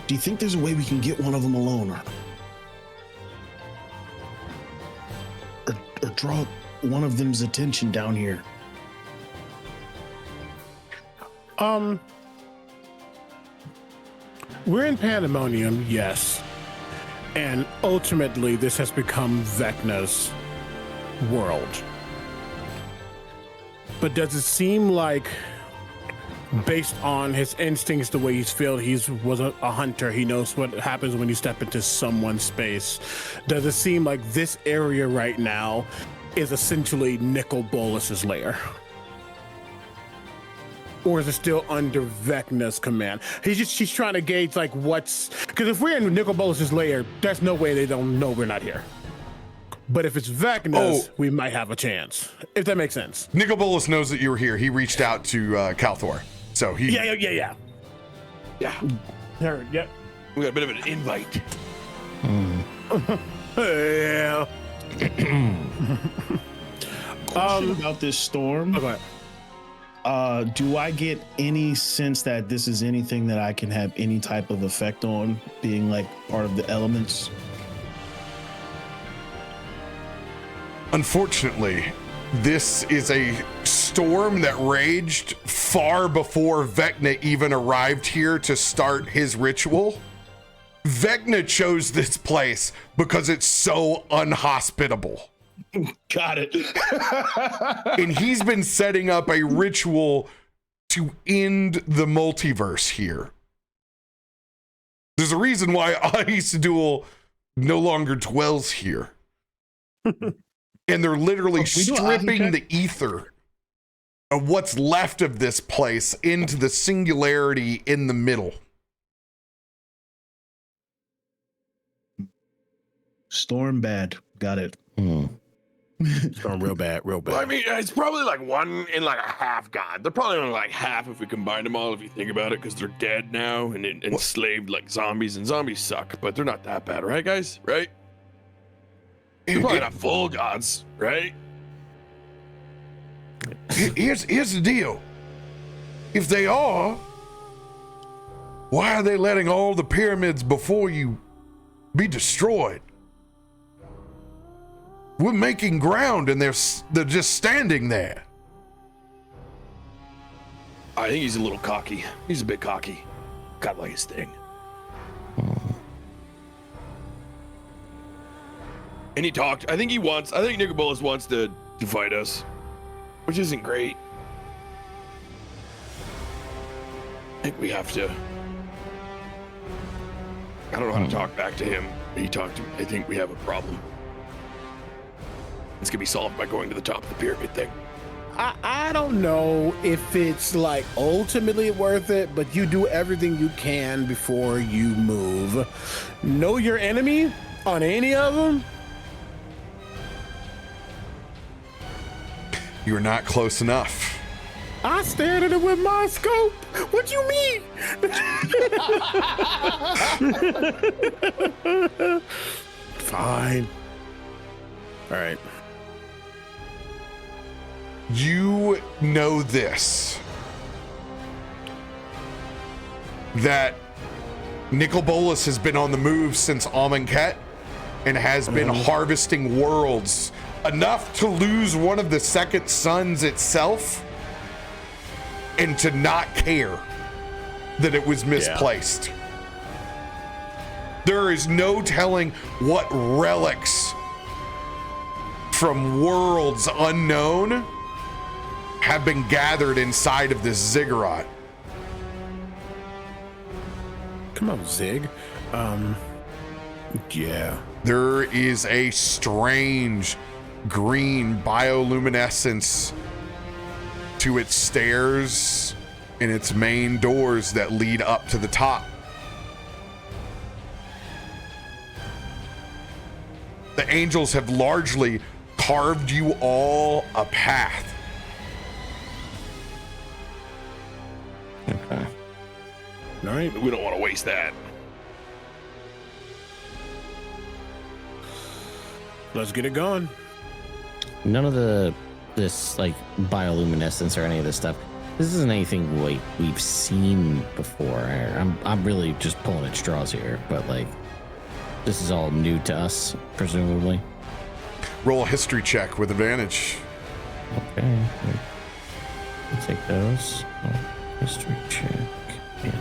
Do you think there's a way we can get one of them alone, or draw one of them's attention down here? We're in Pandemonium, yes. And ultimately, this has become Vecna's world. But does it seem like, based on his instincts, the way he's felt, was a hunter, he knows what happens when you step into someone's space. Does it seem like this area right now is essentially Nicol Bolas's lair? Or is it still under Vecna's command? She's trying to gauge like because if we're in Nicol Bolas's lair, there's no way they don't know we're not here. But if it's Vecna's, we might have a chance. If that makes sense. Nicol Bolas knows that you were here. He reached out to Kalthorr. So he. Yeah. Heard, yep. We got a bit of an invite. Yeah. Question about this storm. Okay. Do I get any sense that this is anything that I can have any type of effect on, being like part of the elements? Unfortunately, this is a storm that raged far before Vecna even arrived here to start his ritual. Vecna chose this place because it's so unhospitable. Got it. And he's been setting up a ritual to end the multiverse here. There's a reason why Isidul no longer dwells here. And they're literally stripping the ether of what's left of this place into the singularity in the middle. Storm bad. Got it. Storm real bad. Well, I mean, it's probably like one in like a half god. They're probably only like half if we combine them all, if you think about it, because they're dead now and enslaved like zombies, and zombies suck, but they're not that bad, right, guys? Right? They're probably not full gods, right? Here's the deal. If they are, why are they letting all the pyramids before you be destroyed? We're making ground and they're just standing there. I think he's a little cocky. He's a bit cocky. Got like his thing. And he talked. I think Nicol Bolas wants to fight us, which isn't great. I think we have to. I don't know how to talk back to him. He talked to me. I think we have a problem. It's gonna be solved by going to the top of the pyramid thing. I don't know if it's like ultimately worth it, but you do everything you can before you move. Know your enemy on any of them. You're not close enough. I stared at it with my scope. What you mean? Fine. All right. You know this. That Nicol Bolas has been on the move since Amonkhet and has been harvesting worlds enough to lose one of the second sons itself and to not care that it was misplaced. There is no telling what relics from worlds unknown have been gathered inside of this ziggurat. Come on, Zig. Yeah. There is a strange green bioluminescence to its stairs and its main doors that lead up to the top. The angels have largely carved you all a path. Okay. All right. We don't want to waste that. Let's get it going. None of this like bioluminescence or any of this stuff. This isn't anything like we've seen before. I'm really just pulling at straws here, but like this is all new to us, presumably. Roll a history check with advantage. Okay. We'll take those. History check. Yeah.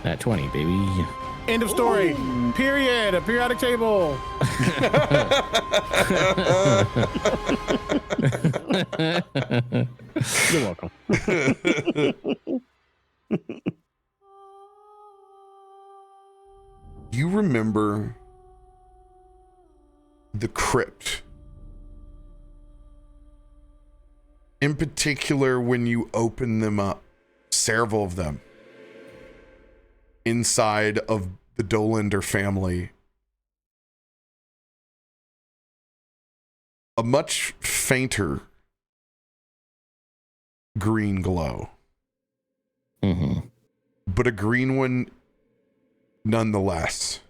At 20, baby. End of story. Ooh. Period. A periodic table. You're welcome. You remember the crypt. In particular, when you open them up, several of them, inside of the Dolander family, a much fainter green glow. Mm-hmm. But a green one nonetheless.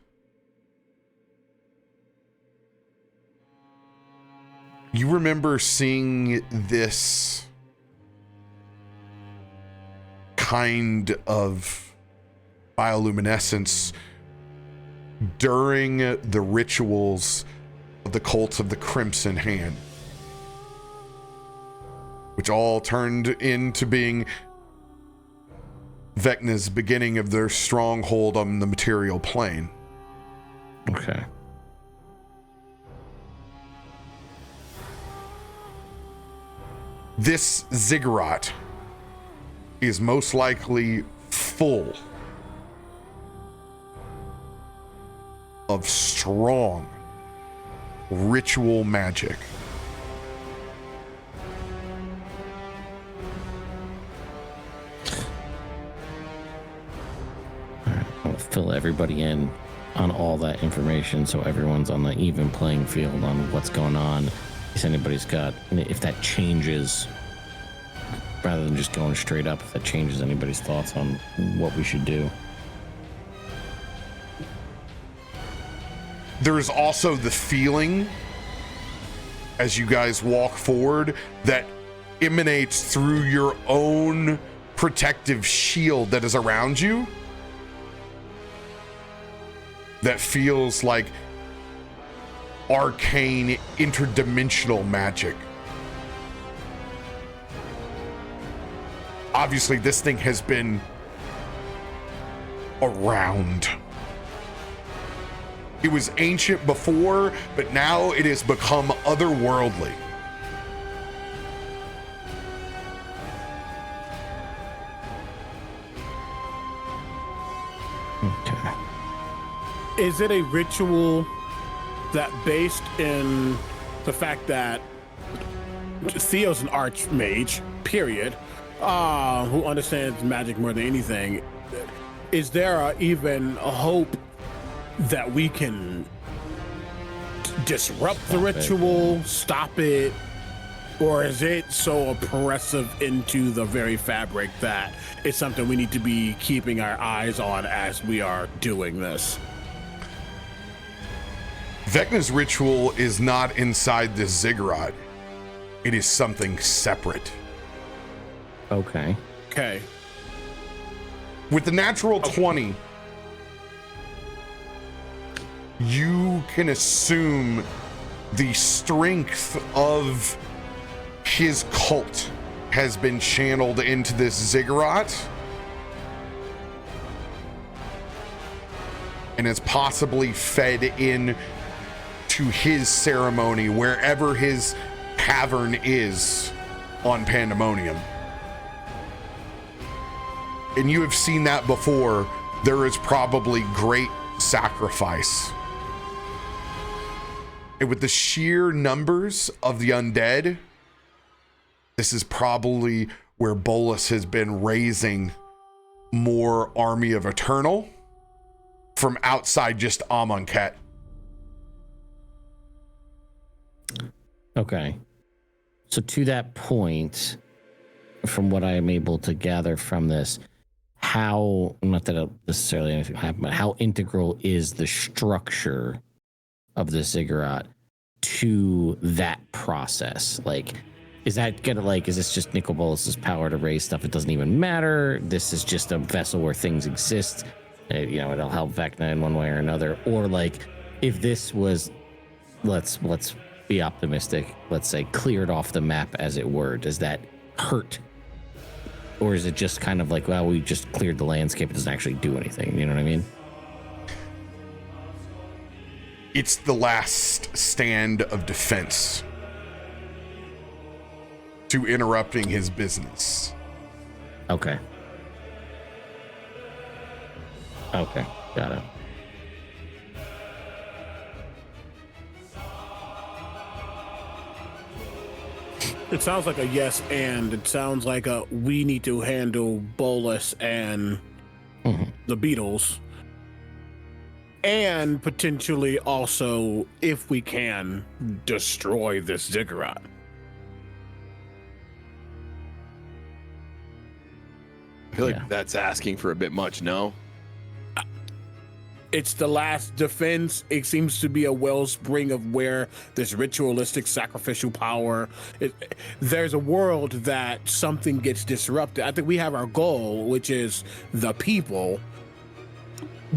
You remember seeing this kind of bioluminescence during the rituals of the Cult of the Crimson Hand, which all turned into being Vecna's beginning of their stronghold on the material plane. Okay. This ziggurat is most likely full of strong ritual magic. All right, I'll fill everybody in on all that information so everyone's on the even playing field on what's going on. If anybody's got, if that changes, rather than just going straight up, if that changes anybody's thoughts on what we should do. There's also the feeling as you guys walk forward that emanates through your own protective shield that is around you, that feels like arcane interdimensional magic. Obviously, this thing has been around. It was ancient before, but now it has become otherworldly. Okay. Is it a ritual that based in the fact that Theo's an archmage, period, who understands magic more than anything? Is there even a hope that we can disrupt the ritual, stop it, or is it so oppressive into the very fabric that it's something we need to be keeping our eyes on as we are doing this? Vecna's ritual is not inside this ziggurat. It is something separate. Okay. Okay. With the natural 20, you can assume the strength of his cult has been channeled into this ziggurat and has possibly fed in to his ceremony wherever his cavern is on Pandemonium. And you have seen that before. There is probably great sacrifice. And with the sheer numbers of the undead, this is probably where Bolus has been raising more Army of Eternal from outside just Amonkhet. Okay. So to that point, from what I am able to gather from this, how, not that it'll necessarily anything happen, but how integral is the structure of the ziggurat to that process? Like, is that gonna, like, is this just Nicol Bolas's power to raise stuff? It doesn't even matter. This is just a vessel where things exist. You know, it'll help Vecna in one way or another. Or like, if this was, let's be optimistic, let's say cleared off the map, as it were, does that hurt? Or is it just kind of like, well, we just cleared the landscape, it doesn't actually do anything? You know what I mean? It's the last stand of defense to interrupting his business. Okay. Okay, got it. It sounds like a yes, and it sounds like a we need to handle Bolas and the Beatles, and potentially also, if we can, destroy this ziggurat. I feel like that's asking for a bit much, no? It's the last defense. It seems to be a wellspring of where this ritualistic sacrificial power. There's a world that something gets disrupted. I think we have our goal, which is the people.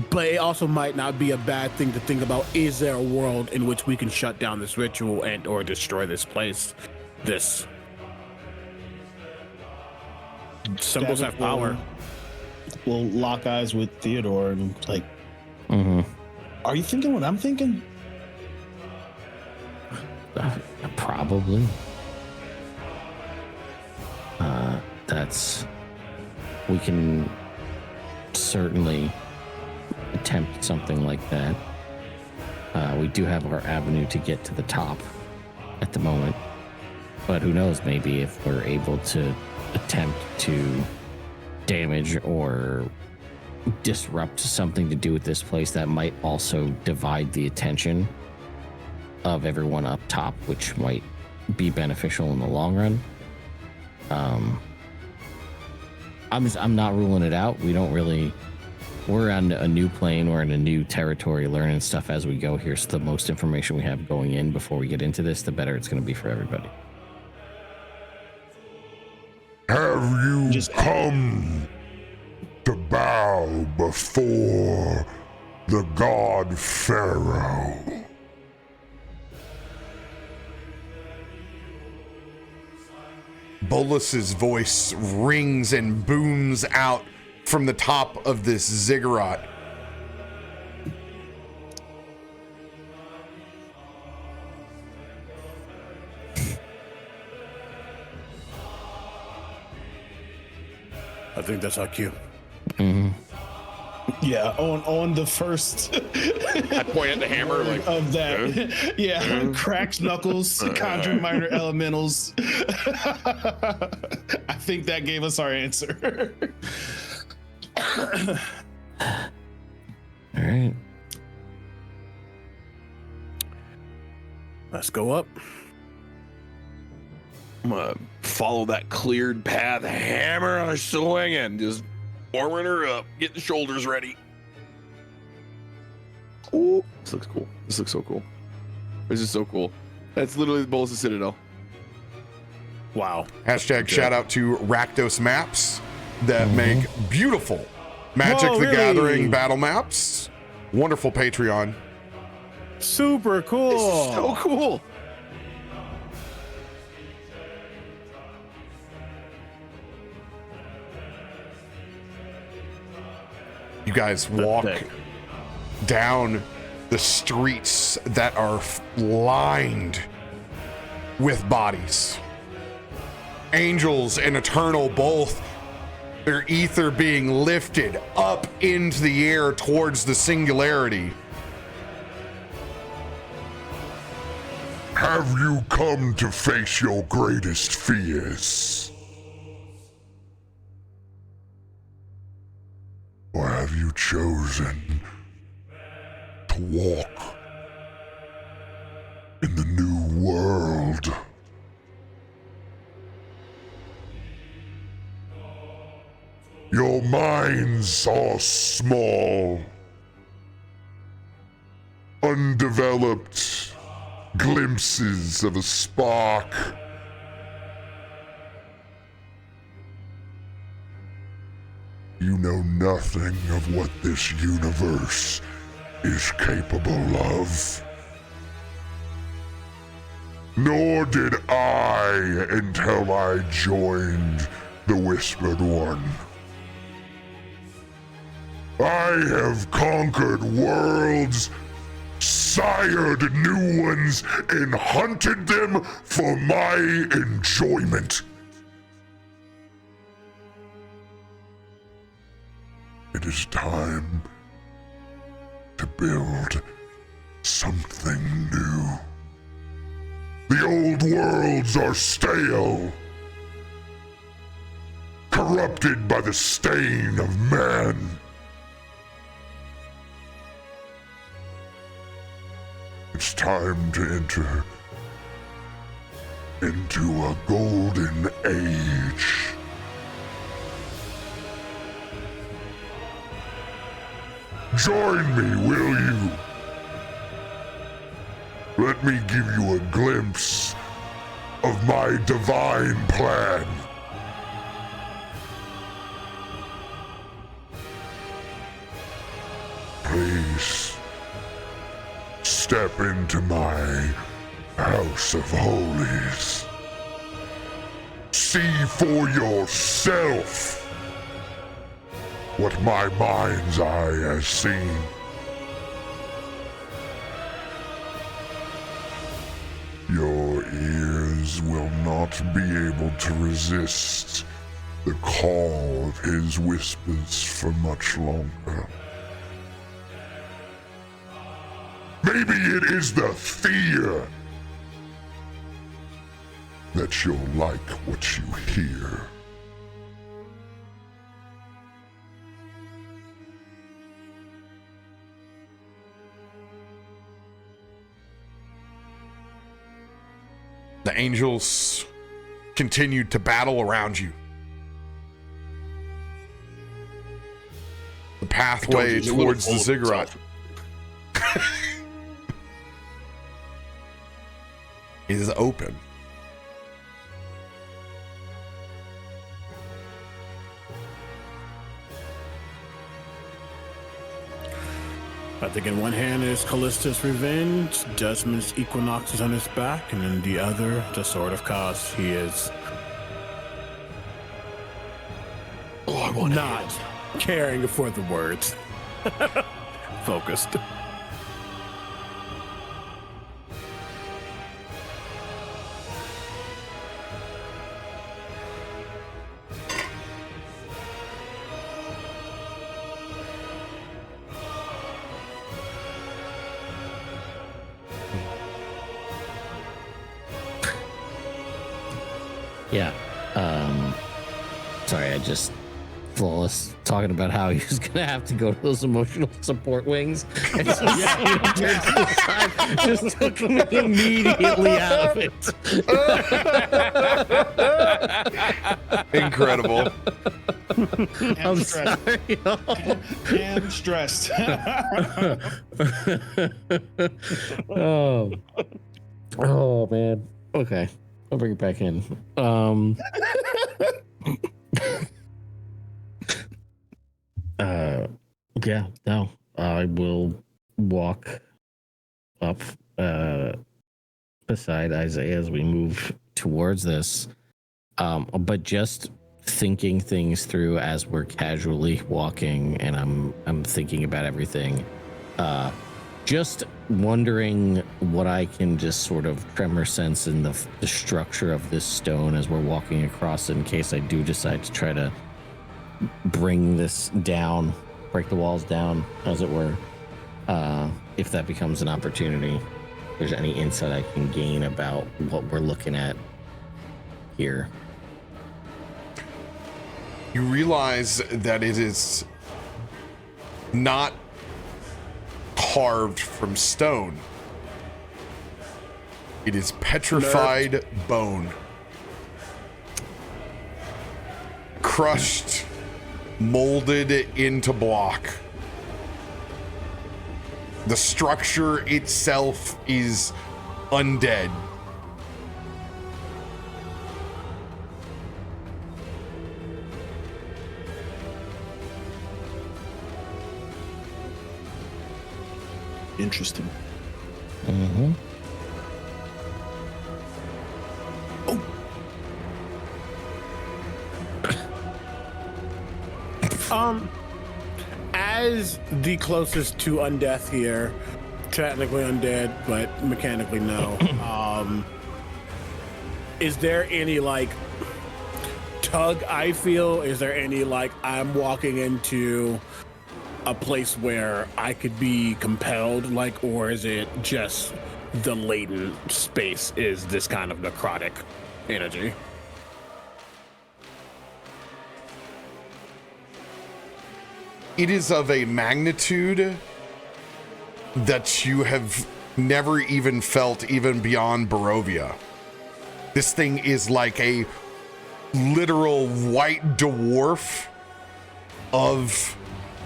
But it also might not be a bad thing to think about. Is there a world in which we can shut down this ritual and or destroy this place? This symbols have power. We'll lock eyes with Theodore and like, are you thinking what I'm thinking? Probably. We can certainly attempt something like that. We do have our avenue to get to the top at the moment, but who knows, maybe if we're able to attempt to damage or disrupt something to do with this place, that might also divide the attention of everyone up top, which might be beneficial in the long run. I'm not ruling it out. We're on a new plane, we're in a new territory, learning stuff as we go here. So the most information we have going in before we get into this, the better it's going to be for everybody. Have you come to bow before the god Pharaoh? Bolas's voice rings and booms out from the top of this ziggurat. I think that's our cue. Yeah, on the first I point at the hammer like of that. Yeah, cracks knuckles, conjuring minor elementals. I think that gave us our answer. All right. Let's go up. I'm gonna follow that cleared path, hammer swinging, just warming her up, get the shoulders ready. Ooh, this looks cool. This looks so cool. This is so cool. That's literally the Bolas Citadel. Wow. Hashtag shout out to Rakdos Maps that make beautiful Magic Whoa, the really? Gathering battle maps. Wonderful Patreon. Super cool. This is so cool. You guys walk down the streets that are lined with bodies. Angels and Eternal both, their ether being lifted up into the air towards the singularity. Have you come to face your greatest fears? Or have you chosen walk in the new world. Your minds are small, undeveloped glimpses of a spark. You know nothing of what this universe is capable of. Nor did I until I joined the Whispered One. I have conquered worlds, sired new ones, and hunted them for my enjoyment. It is time to build something new. The old worlds are stale, corrupted by the stain of man. It's time to enter into a golden age. Join me, will you? Let me give you a glimpse of my divine plan. Please, step into my House of Holies. See for yourself what my mind's eye has seen. Your ears will not be able to resist the call of his whispers for much longer. Maybe it is the fear that you'll like what you hear. The angels continued to battle around you. The pathway towards the ziggurat is open. I think in one hand is Callista's revenge, Judgment's equinox is on his back, and in the other, the Sword of Chaos. He is not caring for the words. Focused. Yeah. Sorry, I just Flawless talking about how he was gonna have to go to those emotional support wings. And just, just took him immediately out of it. Incredible. I'm sorry. And stressed. Oh man. Okay. I'll bring it back in. Yeah, no. I will walk up beside Isaiah as we move towards this. But just thinking things through as we're casually walking and I'm thinking about everything. Just wondering what I can just sort of tremor sense in the structure of this stone as we're walking across in case I do decide to try to bring this down, break the walls down, as it were. If that becomes an opportunity, if there's any insight I can gain about what we're looking at here. You realize that it is not carved from stone. It is petrified bone. Crushed, molded into block. The structure itself is undead. Interesting. Mm-hmm. As the closest to undeath here, technically undead, but mechanically no. Is there any like tug I feel? Is there any like I'm walking into a place where I could be compelled, like, or is it just the latent space is this kind of necrotic energy? It is of a magnitude that you have never even felt even beyond Barovia. This thing is like a literal white dwarf of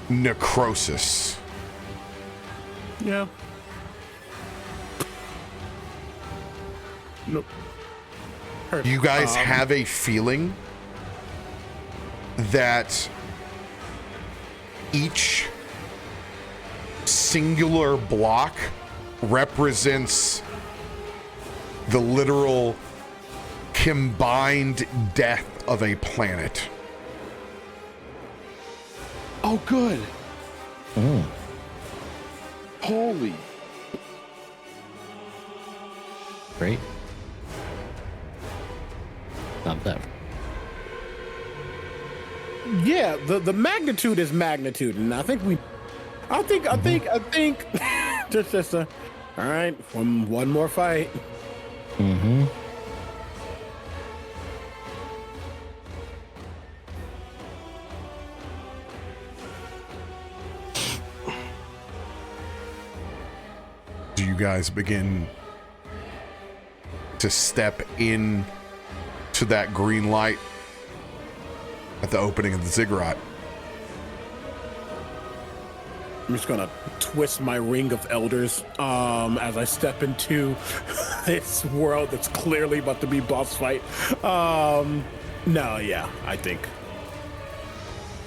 necrosis. Yeah. Nope. You guys have a feeling that each singular block represents the literal combined death of a planet. Oh, good. Holy. Great. Not that. Yeah, the magnitude is magnitude, and I think just all right, one more fight. Mm-hmm. Do you guys begin to step in to that green light at the opening of the ziggurat? I'm just gonna twist my ring of elders as I step into this world that's clearly about to be boss fight. No, yeah, I think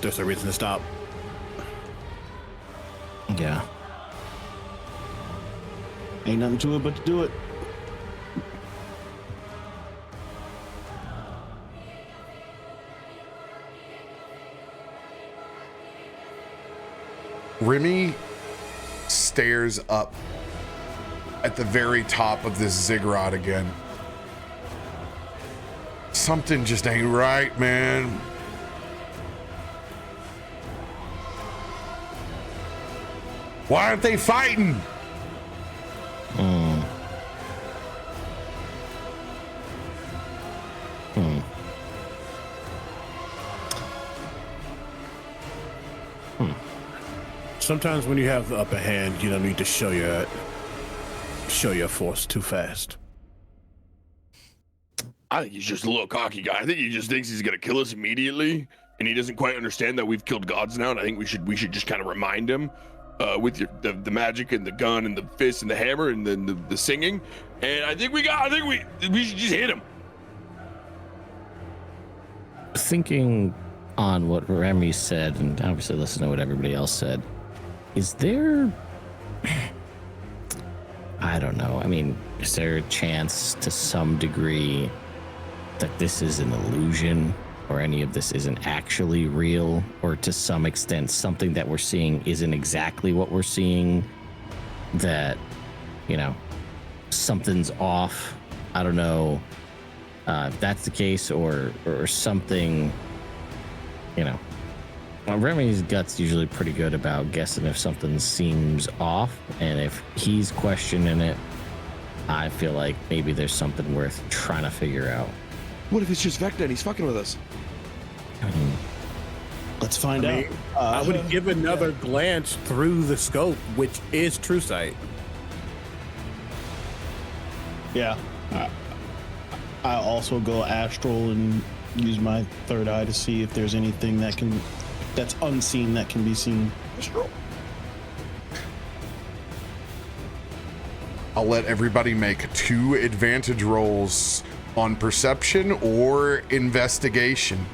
there's a reason to stop. Yeah. Ain't nothing to it but to do it. Remy stares up at the very top of this ziggurat again. Something just ain't right, man. Why aren't they fighting? Sometimes when you have the upper hand, you don't need to show your force too fast. I think he's just a little cocky guy. I think he just thinks he's gonna kill us immediately, and he doesn't quite understand that we've killed gods now. And I think we should just kind of remind him with the magic and the gun and the fist and the hammer and then the singing. And I think we should just hit him. Thinking on what Remy said, and obviously listen to what everybody else said, is there, I don't know, I mean, is there a chance to some degree that this is an illusion or any of this isn't actually real, or to some extent something that we're seeing isn't exactly what we're seeing, that, you know, something's off? I don't know if that's the case, or something, you know. Remy's gut's usually pretty good about guessing if something seems off, and if he's questioning it, I feel like maybe there's something worth trying to figure out. What if it's just Vecna and he's fucking with us? Let's find out. I would give another glance through the scope, which is true sight. Yeah. I also go astral and use my third eye to see if there's anything that's unseen that can be seen. Astral. I'll let everybody make 2 advantage rolls on perception or investigation.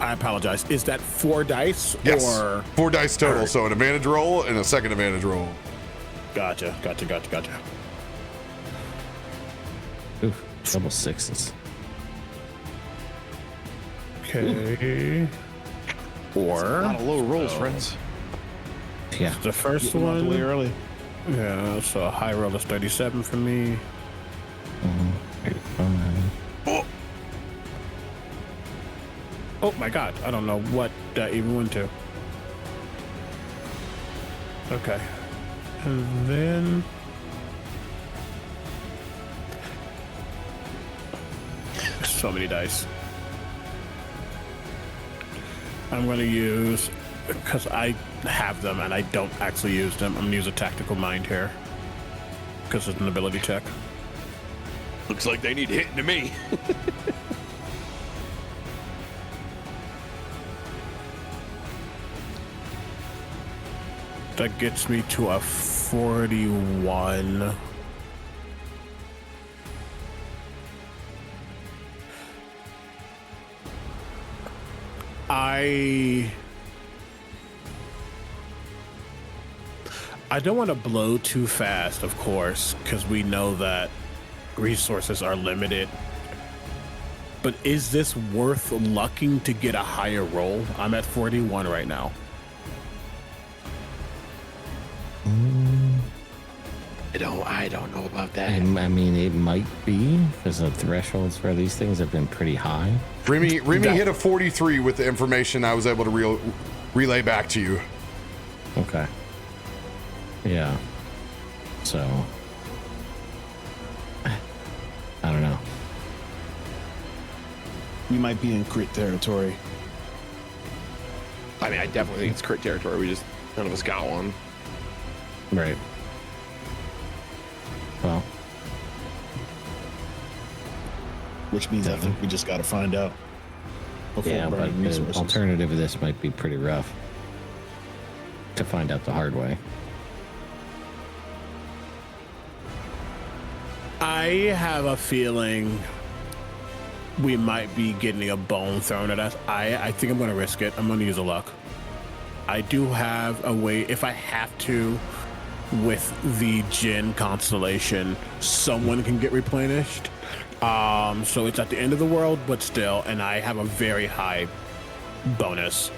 I apologize. Is that 4 dice? Yes, Or 4 dice total. So an advantage roll and a second advantage roll. Gotcha. Ooh, double 6s. Okay. A Or lot of low rolls, friends. Yeah. the first Getting out the way one. early. Yeah, so a high roll is 37 for me. Oh my god, I don't know what that even went to. Okay. And then so many dice. I'm gonna use, because I have them and I don't actually use them, I'm gonna use a tactical mind here. Because it's an ability check. Looks like they need hitting to me. That gets me to a 41. I don't want to blow too fast, of course, because we know that resources are limited. But is this worth lucking to get a higher roll? I'm at 41 right now. I don't know about that. I mean, it might be, because the thresholds for these things have been pretty high. Remy hit a 43 with the information I was able to relay back to you. Okay. Yeah. So, I don't know. We might be in crit territory. I mean, I definitely think it's crit territory. None of us got one. Right. Well, Which means I think we just got to find out. before yeah, but burning the resources. alternative of this might be pretty rough to find out the hard way. I have a feeling we might be getting a bone thrown at us. I think I'm going to risk it. I'm going to use a luck. I do have a way, if I have to, with the Jinn constellation, someone can get replenished. So it's at the end of the world, but still, and I have a very high bonus.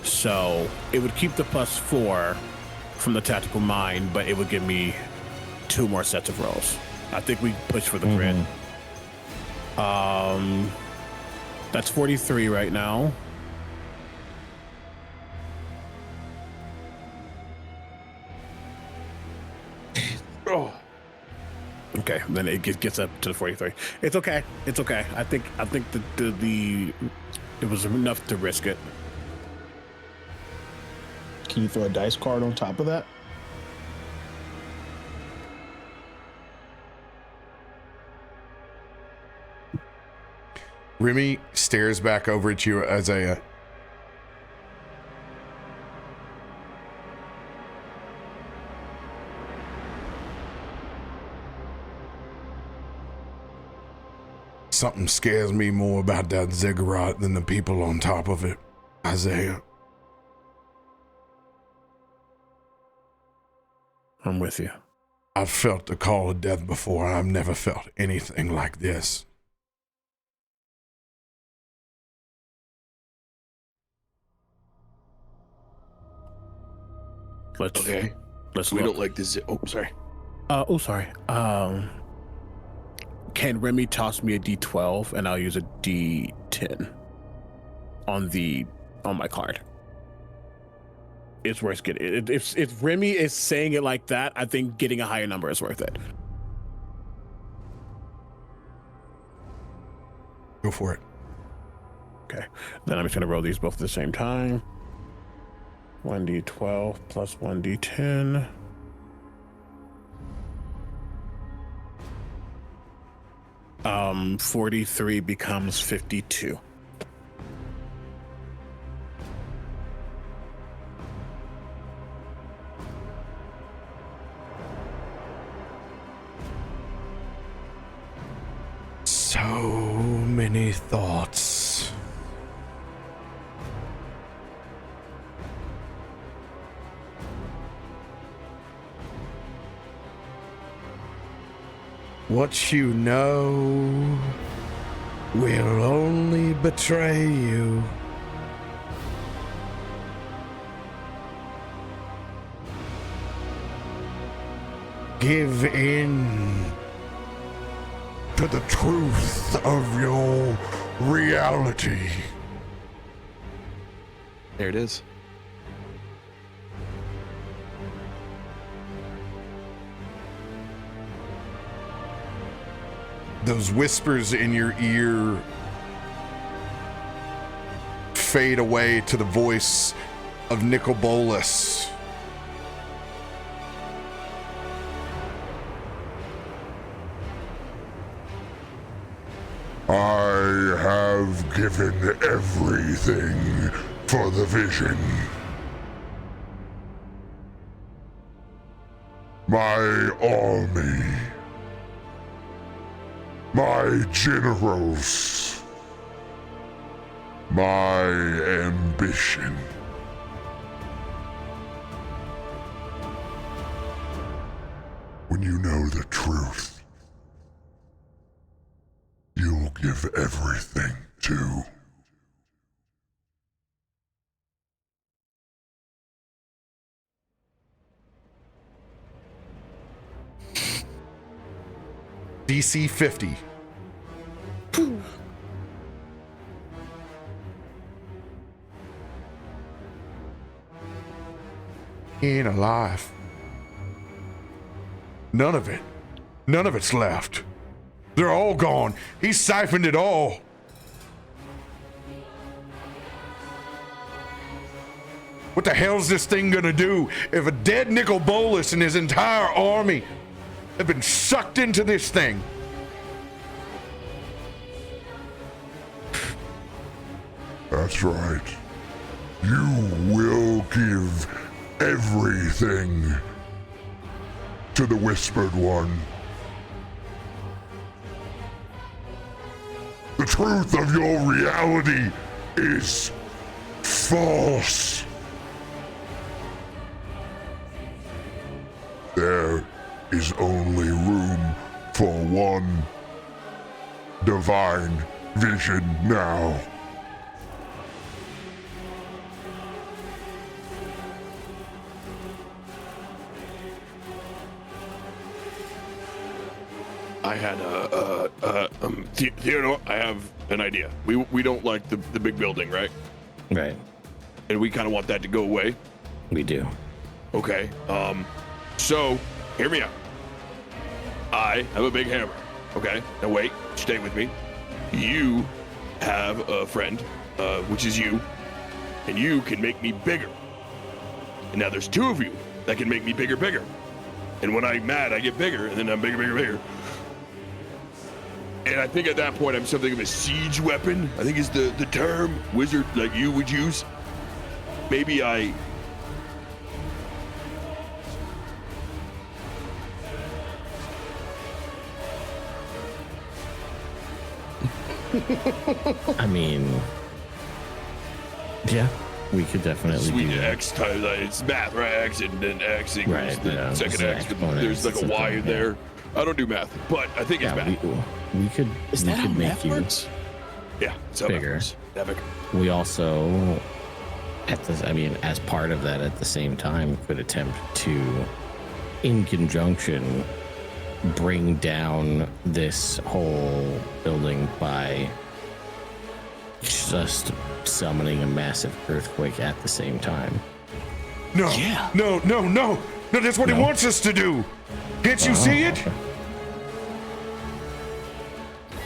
So it would keep the +4 from the tactical mind, but it would give me 2 more sets of rolls. I think we push for the crit. That's 43 right now. Oh. Okay, then it gets up to the 43. It's okay. It's okay. I think the it was enough to risk it. Can you throw a dice card on top of that? Remy stares back over at you, Isaiah. Something scares me more about that ziggurat than the people on top of it, Isaiah. I'm with you. I've felt the call of death before, and I've never felt anything like this. Let's Okay. Let's We look. don't like this. Oh, sorry. Sorry. Can Remy toss me a D12 and I'll use a D10 on my card? It's worth getting. If Remy is saying it like that, I think getting a higher number is worth it. Go for it. Okay. Then I'm just gonna roll these both at the same time. 1d12 plus 1d10. Um, 43 becomes 52. So many thoughts. What you know will only betray you. Give in to the truth of your reality. There it is. Those whispers in your ear fade away to the voice of Nicol Bolas. I have given everything for the vision. My army, my generals, my ambition. When you know the truth, you'll give everything to. DC 50. He ain't alive. None of it. None of it's left. They're all gone. He siphoned it all. What the hell's this thing gonna do if a dead Nicol Bolas and his entire army have been sucked into this thing? That's right. You will give everything to the Whispered One. The truth of your reality is false. There is only room for one divine vision now. I had Theodore, I have an idea. We don't like the big building, right? Right. And we kind of want that to go away. We do. Okay. So hear me out. I have a big hammer. Okay. Now wait. Stay with me. You have a friend, which is you, and you can make me bigger. And now there's two of you that can make me bigger. And when I'm mad, I get bigger, and then I'm bigger. And I think at that point, I'm something of a siege weapon. I think is the term wizard like you would use. Maybe I... I mean, yeah, we could definitely Sweet do that. X times it's math, right? X and then X equals Right, the yeah, second it's the X. exponent, There's like a something, Y in yeah. there. I don't do math, but I think it's Yeah, math. we could Is we that could how make math you works? Yeah, it's how bigger. math works. Davik. We also, as part of that, at the same time, could attempt to, in conjunction, bring down this whole building by just summoning a massive earthquake at the same time. No, Yeah. no, that's what he No? wants us to do. Can't you see it? Okay.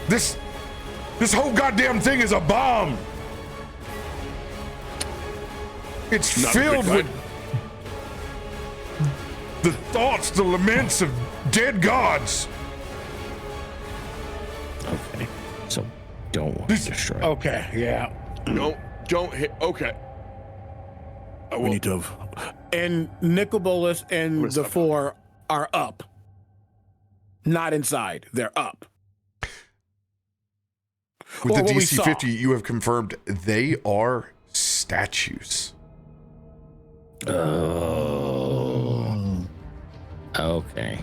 This This whole goddamn thing is a bomb. It's Not filled very with the thoughts, the laments of dead gods. Okay. So don't want to destroy it. Okay, yeah. No, don't hit. Okay. We need to. And Nicobolus and the four are up. Not inside. They're up. With Or the what we DC saw. 50, you have confirmed they are statues. Oh. Okay.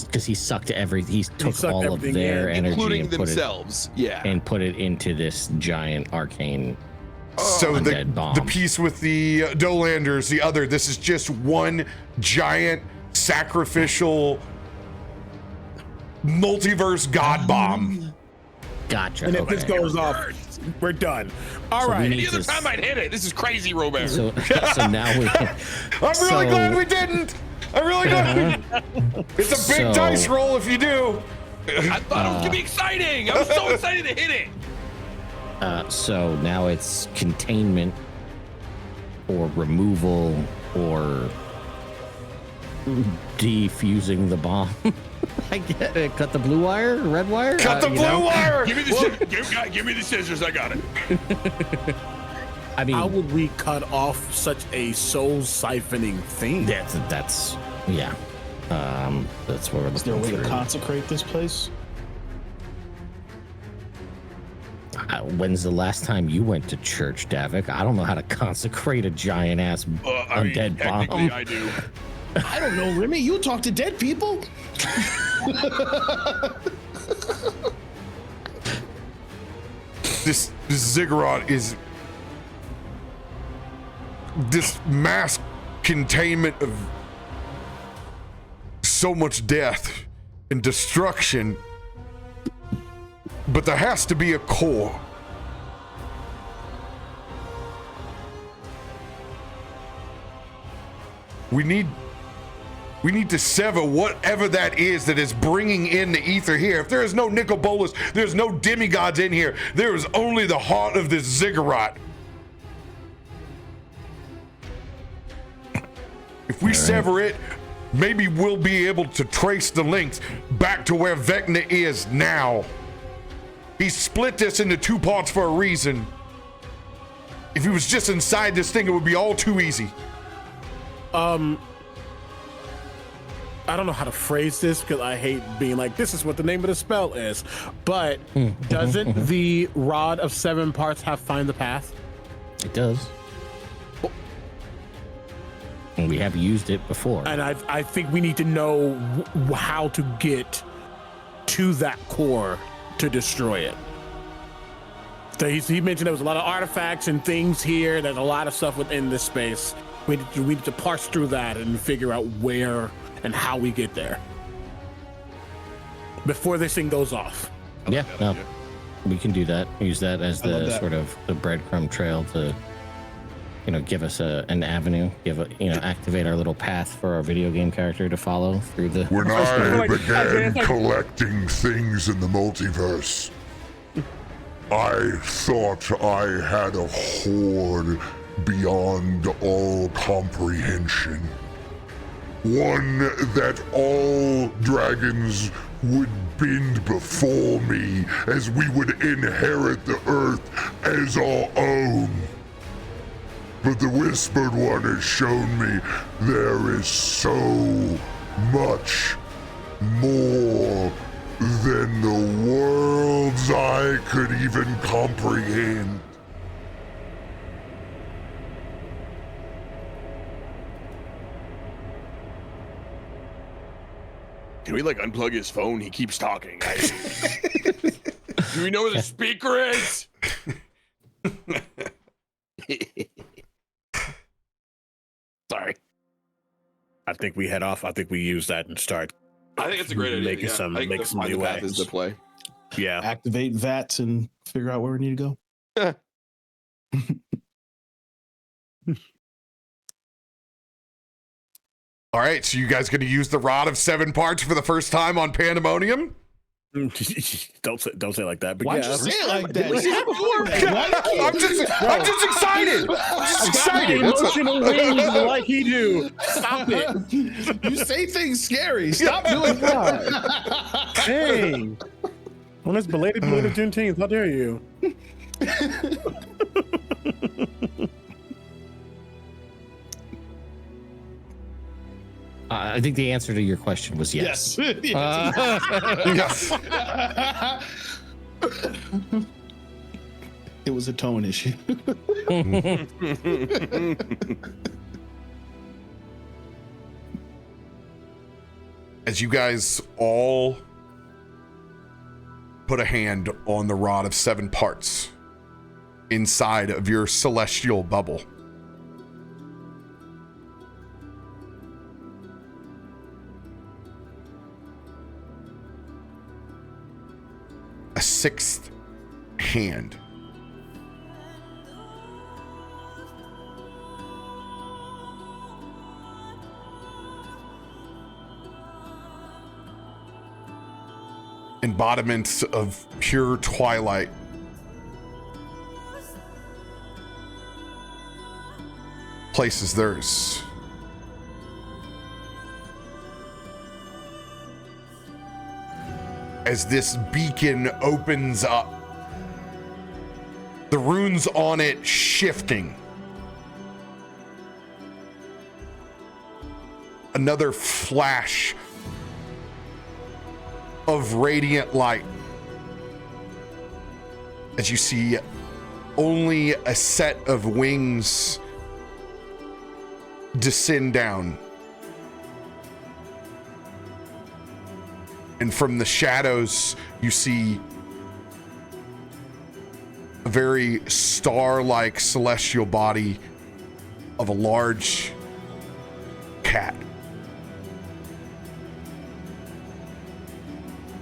Because he took sucked all of everything their in, energy including and put themselves. Yeah. and put it into this giant arcane So undead bomb. the piece with the Dolanders, this is just one giant sacrificial multiverse god bomb. Gotcha. And if okay. this goes off, we're done. All So we right. need Any other to- time I'd hit it. This is crazy, RoBear. So now we. I'm really glad we didn't. I'm really glad. It's a big So- dice roll if you do. I thought it was gonna be exciting. I'm so excited to hit it. So now it's containment or removal or defusing the bomb. I get it. Cut the blue wire, red wire. Cut the blue wire. Give me the give me the scissors. I got it. I mean, How would we cut off such a soul siphoning thing? that's yeah. That's what we're Is there a looking way to through. consecrate this place? When's the last time you went to church, Davik? I don't know how to consecrate a giant ass undead bomb. technically I do. I don't know, Remy. You talk to dead people. This ziggurat is this mass containment of so much death and destruction, but there has to be a core. We need to sever whatever that is bringing in the ether here. If there is no Nicobolus, there's no demigods in here. There is only the heart of this ziggurat. If we sever it, maybe we'll be able to trace the links back to where Vecna is now. He split this into two parts for a reason. If he was just inside this thing, it would be all too easy. I don't know how to phrase this because I hate being like, this is what the name of the spell is. But doesn't the Rod of Seven Parts have Find the Path? It does. And we have used it before. And I think we need to know how to get to that core to destroy it. So he mentioned there was a lot of artifacts and things here. There's a lot of stuff within this space. We need to parse through that and figure out where and how we get there before this thing goes off. Yeah, no, we can do that. Use that as love the that. sort of the breadcrumb trail to, give us an avenue, activate our little path for our video game character to follow through the. When I like- began collecting things in the multiverse, I thought I had a hoard beyond all comprehension. One that all dragons would bend before me as we would inherit the earth as our own. But the Whispered One has shown me there is so much more than the worlds I could even comprehend. Can we unplug his phone? He keeps talking. Do we know where the speaker is? Sorry. I think we head off. I think we use that and start. I think it's a great idea. Making yeah. some- I think make the some Find the new Path is ways. the play. Yeah. Activate VATS and figure out where we need to go. All right, so you guys going to use the Rod of Seven Parts for the first time on Pandemonium? Don't say it like that. But Why'd yeah, you say it like that? I'm just excited. I'm just excited. That's what- emotional wings like he do. Stop it. You say things scary. Stop doing that. Dang. On this belated Juneteenth, how dare you? I think the answer to your question was yes. Yes. It was a tone issue. As you guys all put a hand on the rod of 7 parts inside of your celestial bubble, a 6th hand embodiments of pure twilight places theirs. As this beacon opens up, the runes on it shifting. Another flash of radiant light as you see only a set of wings descend down, and from the shadows you see a very star-like celestial body of a large cat.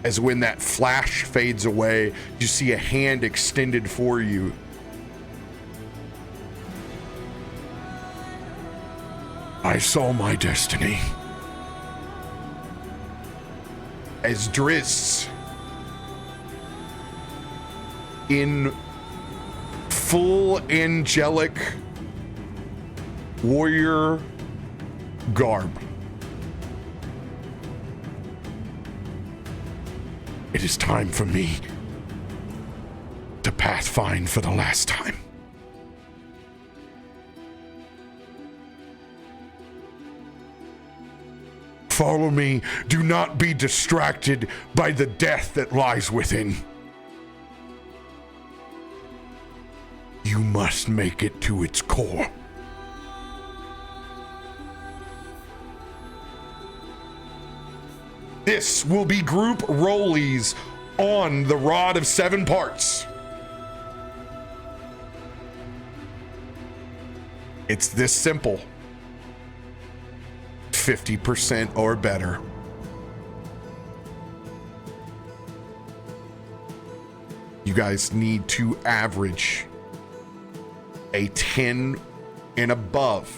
As when that flash fades away, you see a hand extended for you. I saw my destiny. As Driss, in full angelic warrior garb, it is time for me to pathfind for the last time. Follow me. Do not be distracted by the death that lies within. You must make it to its core. This will be group rollies on the rod of 7 parts. It's this simple. 50% or better. You guys need to average a 10 and above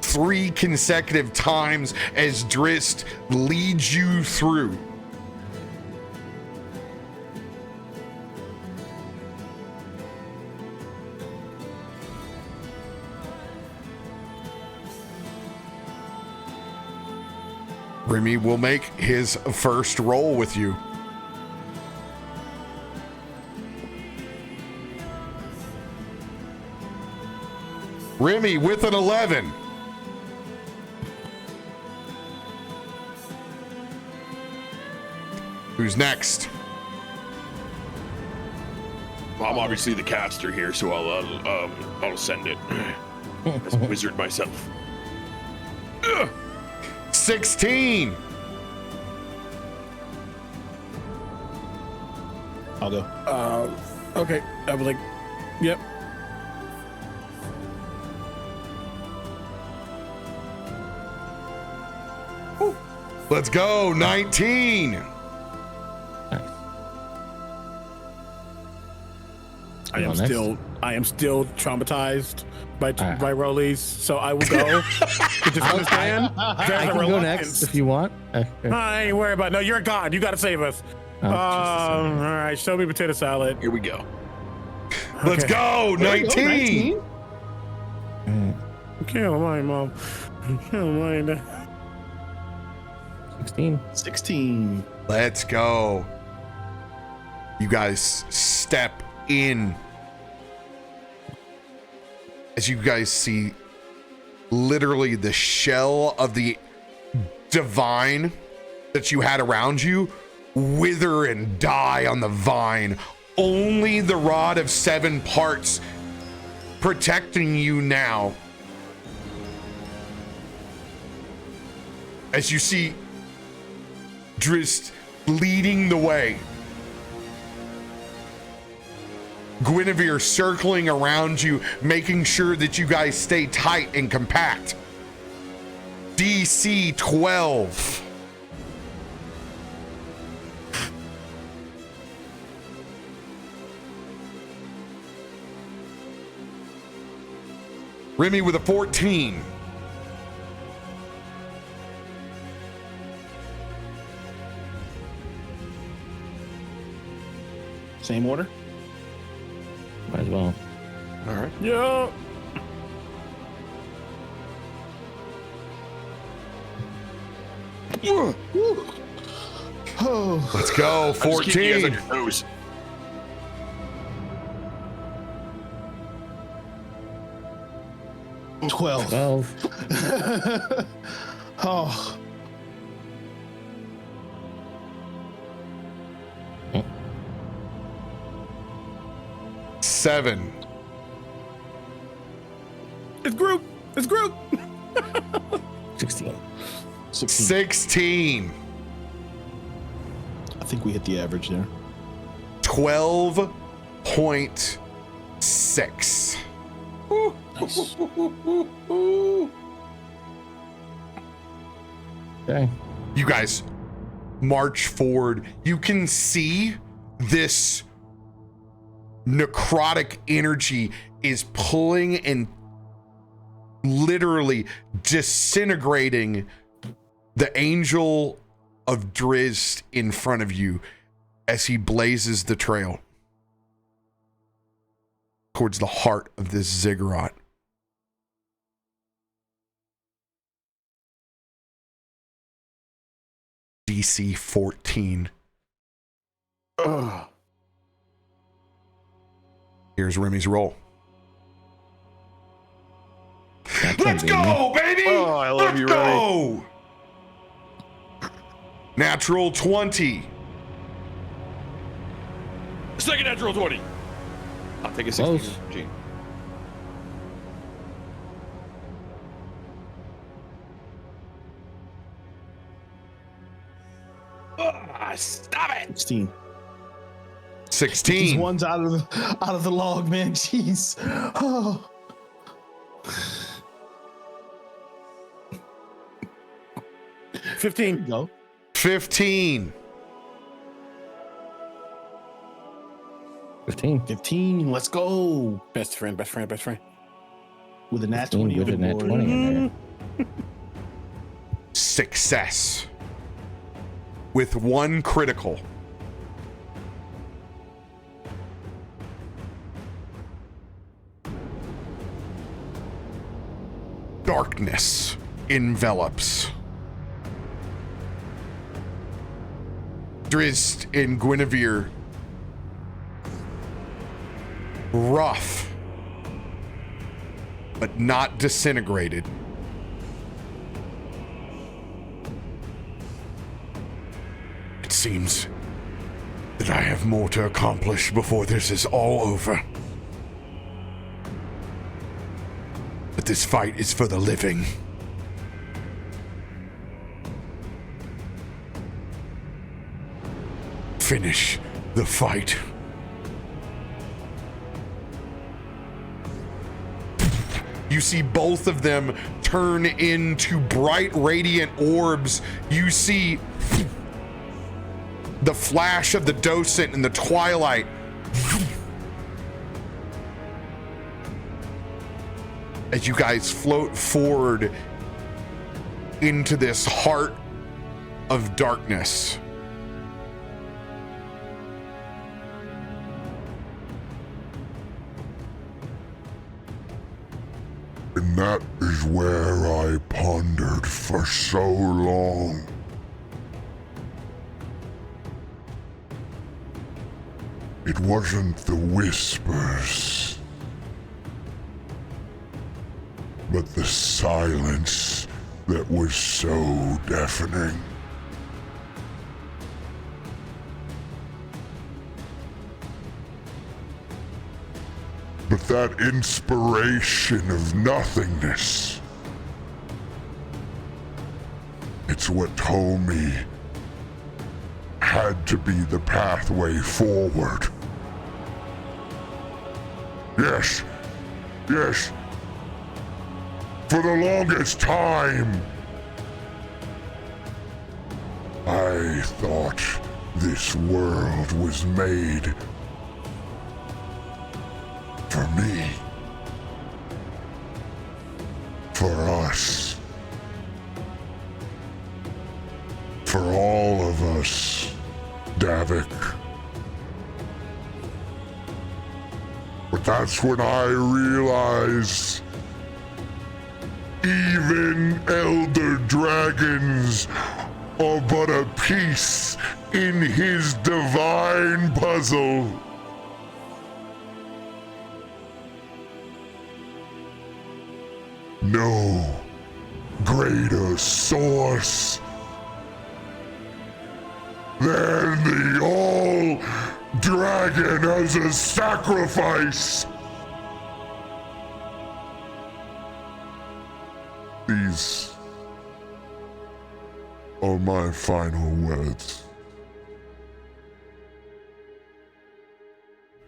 3 consecutive times as Drist leads you through. Remy will make his first roll with you. Remy with an 11. Who's next? Well, I'm obviously the caster here, so I'll send it as a wizard myself. 16. I'll go. Okay. I was like, yep. Let's go. 19. Nice. I am I am still traumatized by right. rollies, so I will go. Just understand. I can go next if you want. I ain't worried about. No, you're God. You got to save us. Oh, all right, show me potato salad. Here we go. Let's go. 19. Kill my mom. Kill my 16. Let's go. You guys step in as you guys see literally the shell of the divine that you had around you wither and die on the vine. Only the rod of 7 parts protecting you now. As you see Drizzt leading the way. Guinevere circling around you, making sure that you guys stay tight and compact. DC 12. Remy with a 14. Same order? Might as well. All right. Yeah. Oh, Let's go. I'm just keeping you guys on 14. your toes. oh. 12. 12. Oh. Seven. It's group. 16. 16. I think we hit the average there. 12.6. Nice. Okay. You guys march forward. You can see this necrotic energy is pulling and literally disintegrating the angel of Drizzt in front of you as he blazes the trail towards the heart of this ziggurat. DC 14. Ugh. Here's Remy's roll. That's Let's one, go, baby! Oh, I love Let's you, go! Natural 20. Second natural 20. I'll take a 16. Close. Gene. Stop it! 16. 16. These ones out of the log, man. Jeez. Oh. There 15. you go. 15. 15. Let's go. Best friend. With a nat 15 20 with a on nat the board. 20 in there. Success. With 1 critical. Darkness envelops. Drizzt and Guinevere, rough, but not disintegrated. It seems that I have more to accomplish before this is all over. But this fight is for the living. Finish the fight. You see both of them turn into bright, radiant orbs. You see the flash of the docent in the twilight as you guys float forward into this heart of darkness. And that is where I pondered for so long. It wasn't the whispers, but the silence that was so deafening. But that inspiration of nothingness, it's what told me had to be the pathway forward. Yes, yes. For the longest time, I thought this world was made for me. For us. For all of us, Davik. But that's when I realized even elder dragons are but a piece in his divine puzzle. No greater source than the all-dragon as a sacrifice. These are my final words.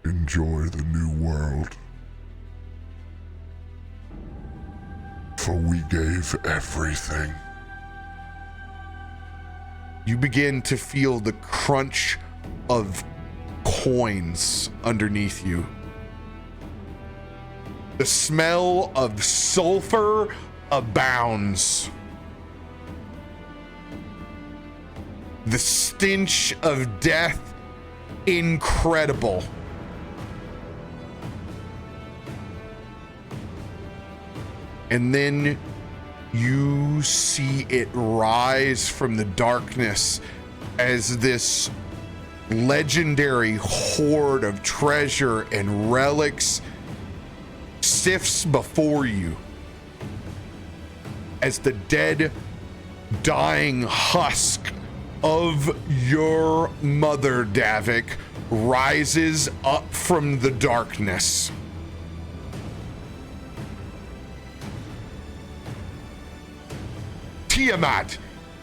Enjoy the new world. For we gave everything. You begin to feel the crunch of coins underneath you. The smell of sulfur abounds. The stench of death, incredible. And then you see it rise from the darkness as this legendary hoard of treasure and relics sifts before you as the dead, dying husk of your mother, Davik, rises up from the darkness. Tiamat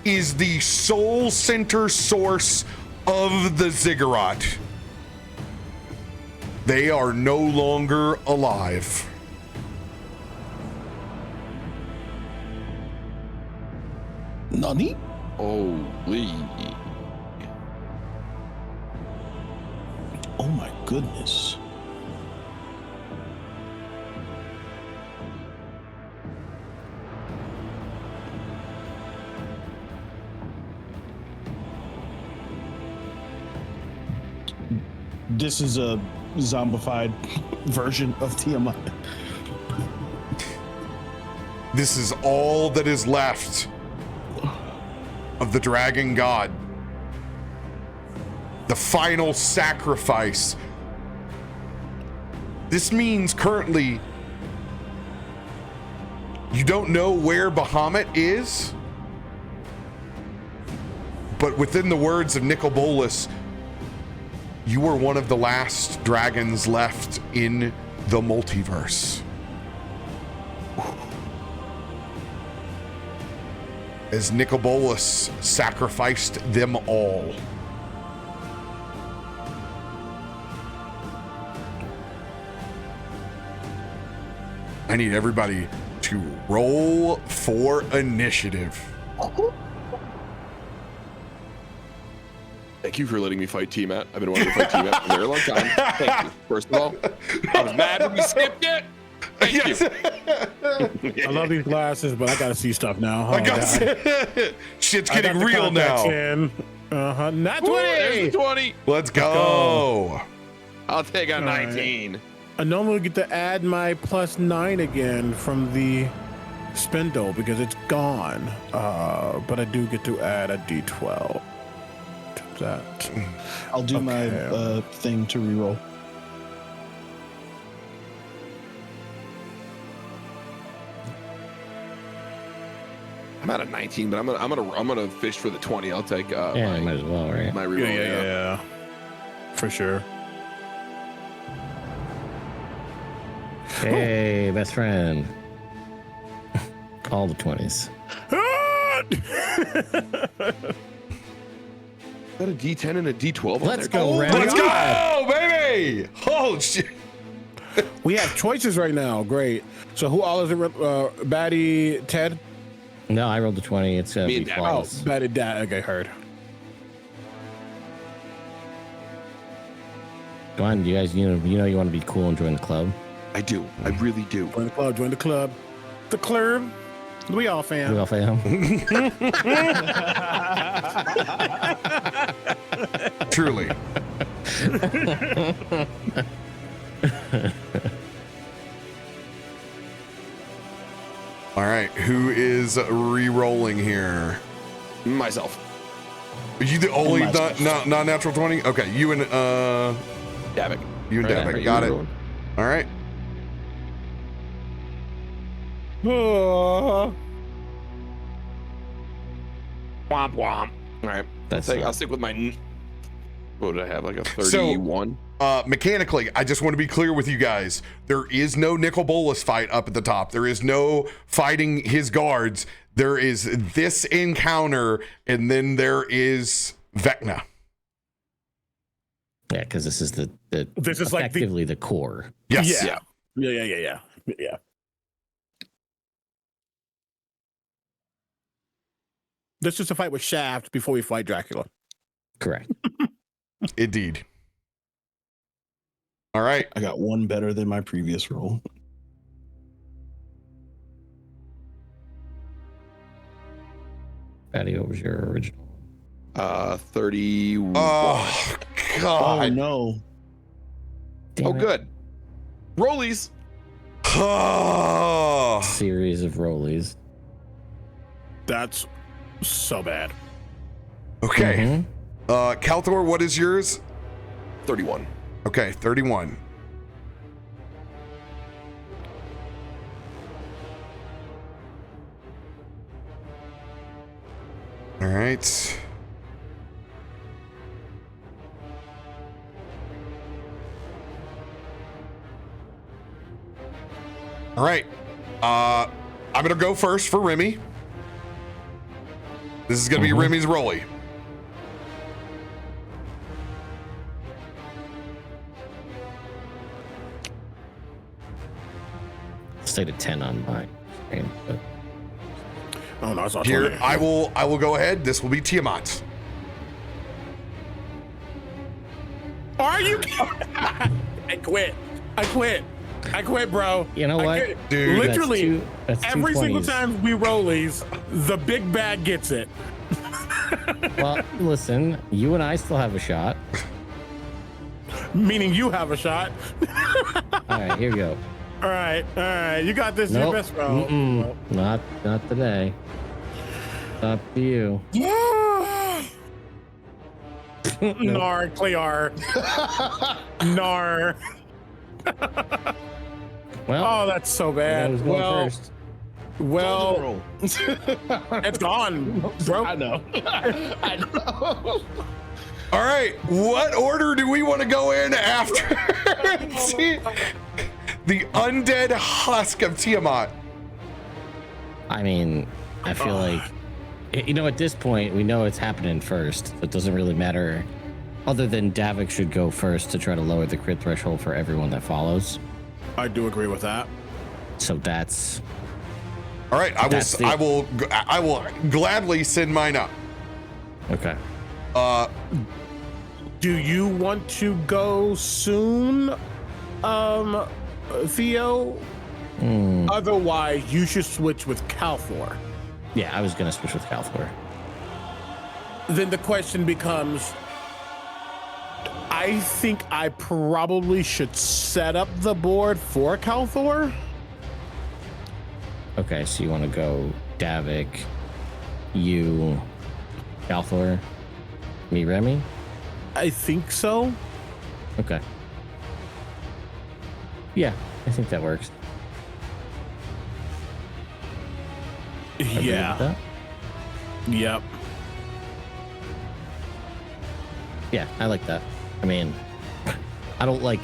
is the soul center source of the ziggurat. They are no longer alive. Nani? Holy. Oh my goodness. This is a zombified version of Tiamat. This is all that is left of the dragon god. The final sacrifice. This means currently you don't know where Bahamut is, but within the words of Nicobolus, you are one of the last dragons left in the multiverse. As Nicobolus sacrificed them all. I need everybody to roll for initiative. Thank you for letting me fight Tiamat. I've been wanting to fight Tiamat for a very long time. Thank you. First of all, I was mad when we skipped it. Yes. I love these glasses, but I gotta see stuff now. I got shit's getting real now. Not 20. There's the 20. Let's go. I'll take a 19. I normally get to add my +9 again from the spindle because it's gone. But I do get to add a D12 to that. I'll do my thing to reroll. I'm at a 19, but I'm gonna fish for the 20. I'll take Yeah, might as well, right? my reroll. Yeah, for sure. Hey, best friend. All the 20s. Got a D10 and a D12 on Let's there. go, Remy. Let's go, baby. Oh shit. We have choices right now. Great. So who all is it? Baddie, Ted? No, I rolled a 20. It's Me be and Davik. flawless. Baddie, Dad. Okay, heard. Go on, you guys. You know you want to be cool and join the club. I do. I really do. Join the club. Join the club. The club. We all fam. We all fam. Truly. All right, who is re-rolling here? Myself. Are you the only myself. non-natural 20? Okay, you and Davik. you and Right, Davik. you Got it. rolling. All right. Womp womp. All right. That's I'll stick with my. What did I have? Like a 31? Mechanically, I just want to be clear with you guys. There is no Nicol Bolas fight up at the top. There is no fighting his guards. There is this encounter, and then there is Vecna. Yeah, because this is the This is like the- effectively the core. Yes. Yeah. Yeah. This is a fight with Shaft before we fight Dracula. Correct. Indeed. All right. I got one better than my previous roll. Baddie, what was your original? 31. Oh, Oh God. no! Damn Oh, it. good. Rollies. Oh. Series of rollies. That's so bad. Okay. Kalthorr, what is yours? 31. Okay, 31. All right. All right. I'm going to go first for Remy. This is going to be Remy's rolly. Stayed at 10 on mine. But Oh no, it's not Here, 20. I will go ahead. This will be Tiamat. Are you? I quit, bro. You know I what? quit. Dude, Literally, that's two every single 20s. time we rollies, the big bad gets it. Well, listen, you and I still have a shot. Meaning you have a shot. All right, here we go. All right. You got this. Your Nope. best roll. Mm-mm. Not today. Up to you. Nar, Clear. Nar. Well, Oh, that's so I bad. was going first. Well, it's gone, bro. I know. I know. All right, what order do we want to go in after the undead husk of Tiamat? I mean, I feel like, at this point, we know it's happening first. So it doesn't really matter. Other than Davik should go first to try to lower the crit threshold for everyone that follows. I do agree with that. So that's All right, That's the- I will gladly send mine up. okay. Do you want to go soon, Theo? Otherwise, you should switch with Kalthorr. Yeah, I was gonna switch with Kalthorr. Then the question becomes, I think I probably should set up the board for Kalthorr. Okay, so you want to go Davik, you, Kalthorr, me, Remy? I think so. Okay. Yeah, I think that works. Everybody with Yeah. that? Yep. Yeah, I like that. I mean, I don't like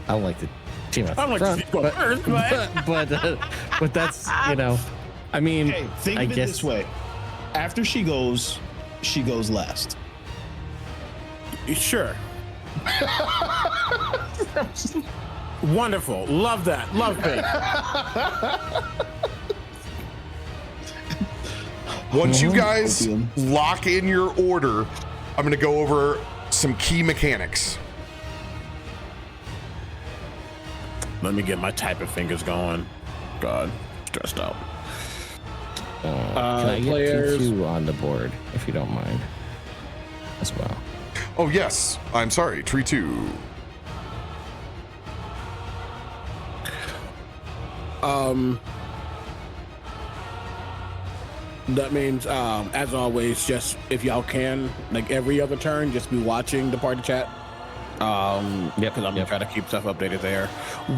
the team at I don't the like to front, see you go first, but that's, you know, I mean, Hey, think I of it guess this way. After she goes last. Sure. Wonderful. Love that. Love it. Once you guys Opium. lock in your order, I'm going to go over some key mechanics. Let me get my typing fingers going. God, stressed out. can I get players- 2 on the board, if you don't mind, as well. Oh, yes. I'm sorry. Tree 2. That means, as always, just if y'all can, like every other turn, just be watching the party chat. Because I'm gonna try to keep stuff updated there.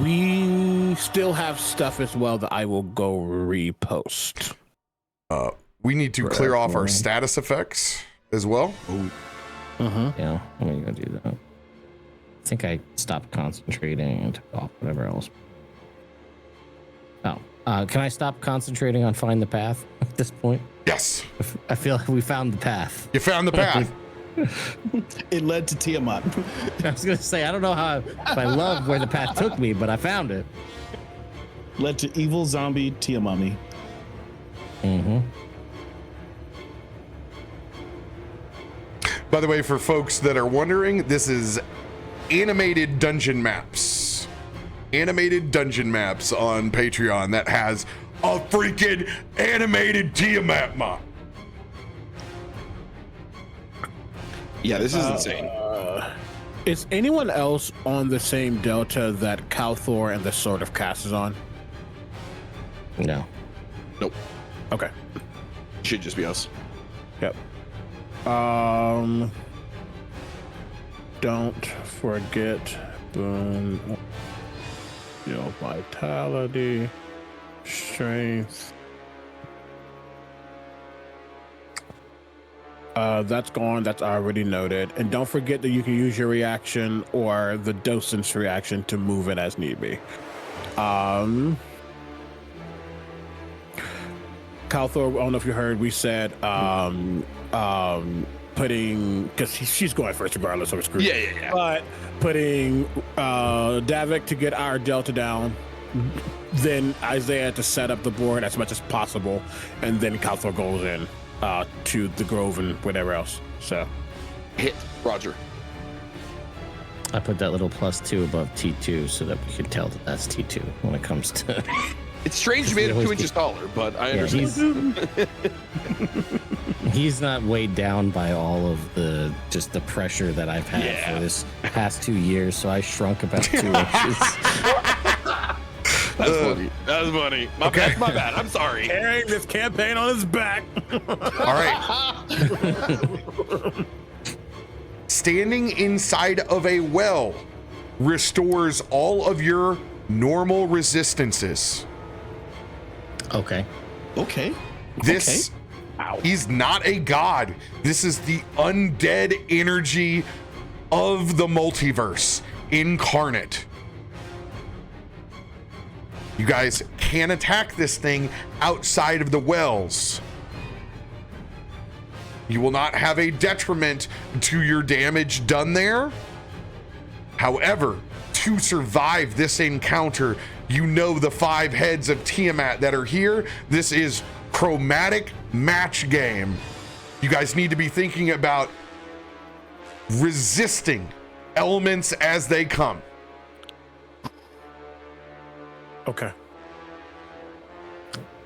We still have stuff as well that I will go repost. We need to clear off our status effects as well. Yeah, let me go do that. I think I stopped concentrating and took off whatever else. Oh, can I stop concentrating on find the path at this point? Yes. I feel like we found the path. You found the path. It led to Tiamat. I was gonna say I don't know how if I love where the path took me, but I found it. Led to evil zombie Tiamami. By the way, for folks that are wondering, this is animated dungeon maps. Animated dungeon maps on Patreon that has a freaking animated Tiamat map. Yeah, this is insane. Is anyone else on the same delta that Kalthorr and the Sword of Cass is on? No. Nope. Okay. Should just be us. Yep. Don't forget vitality, strength. That's gone. That's already noted. And don't forget that you can use your reaction or the docent's reaction to move it as need be. Kalthorr, I don't know if you heard, we said putting, because she's going first regardless, so we're screwed. Yeah. But putting Davik to get our delta down, then Isaiah to set up the board as much as possible, and then Kalthorr goes in to the Grove and whatever else. So Hit. Roger. I put that little +2 above T2 so that we can tell that that's T2 when it comes to. It's strange to be 2 inches taller, but I Yeah, understand. he's not weighed down by all of the pressure that I've had Yeah. for this past 2 years, so I shrunk about 2 inches. That's funny. That's funny. My bad. I'm sorry. carrying this campaign on his back. All right. Standing inside of a well restores all of your normal resistances. Okay. Okay. This, he's not a god. This is the undead energy of the multiverse incarnate. You guys can attack this thing outside of the wells. You will not have a detriment to your damage done there. However, to survive this encounter, you know the 5 heads of Tiamat that are here. This is chromatic match game. You guys need to be thinking about resisting elements as they come. Okay.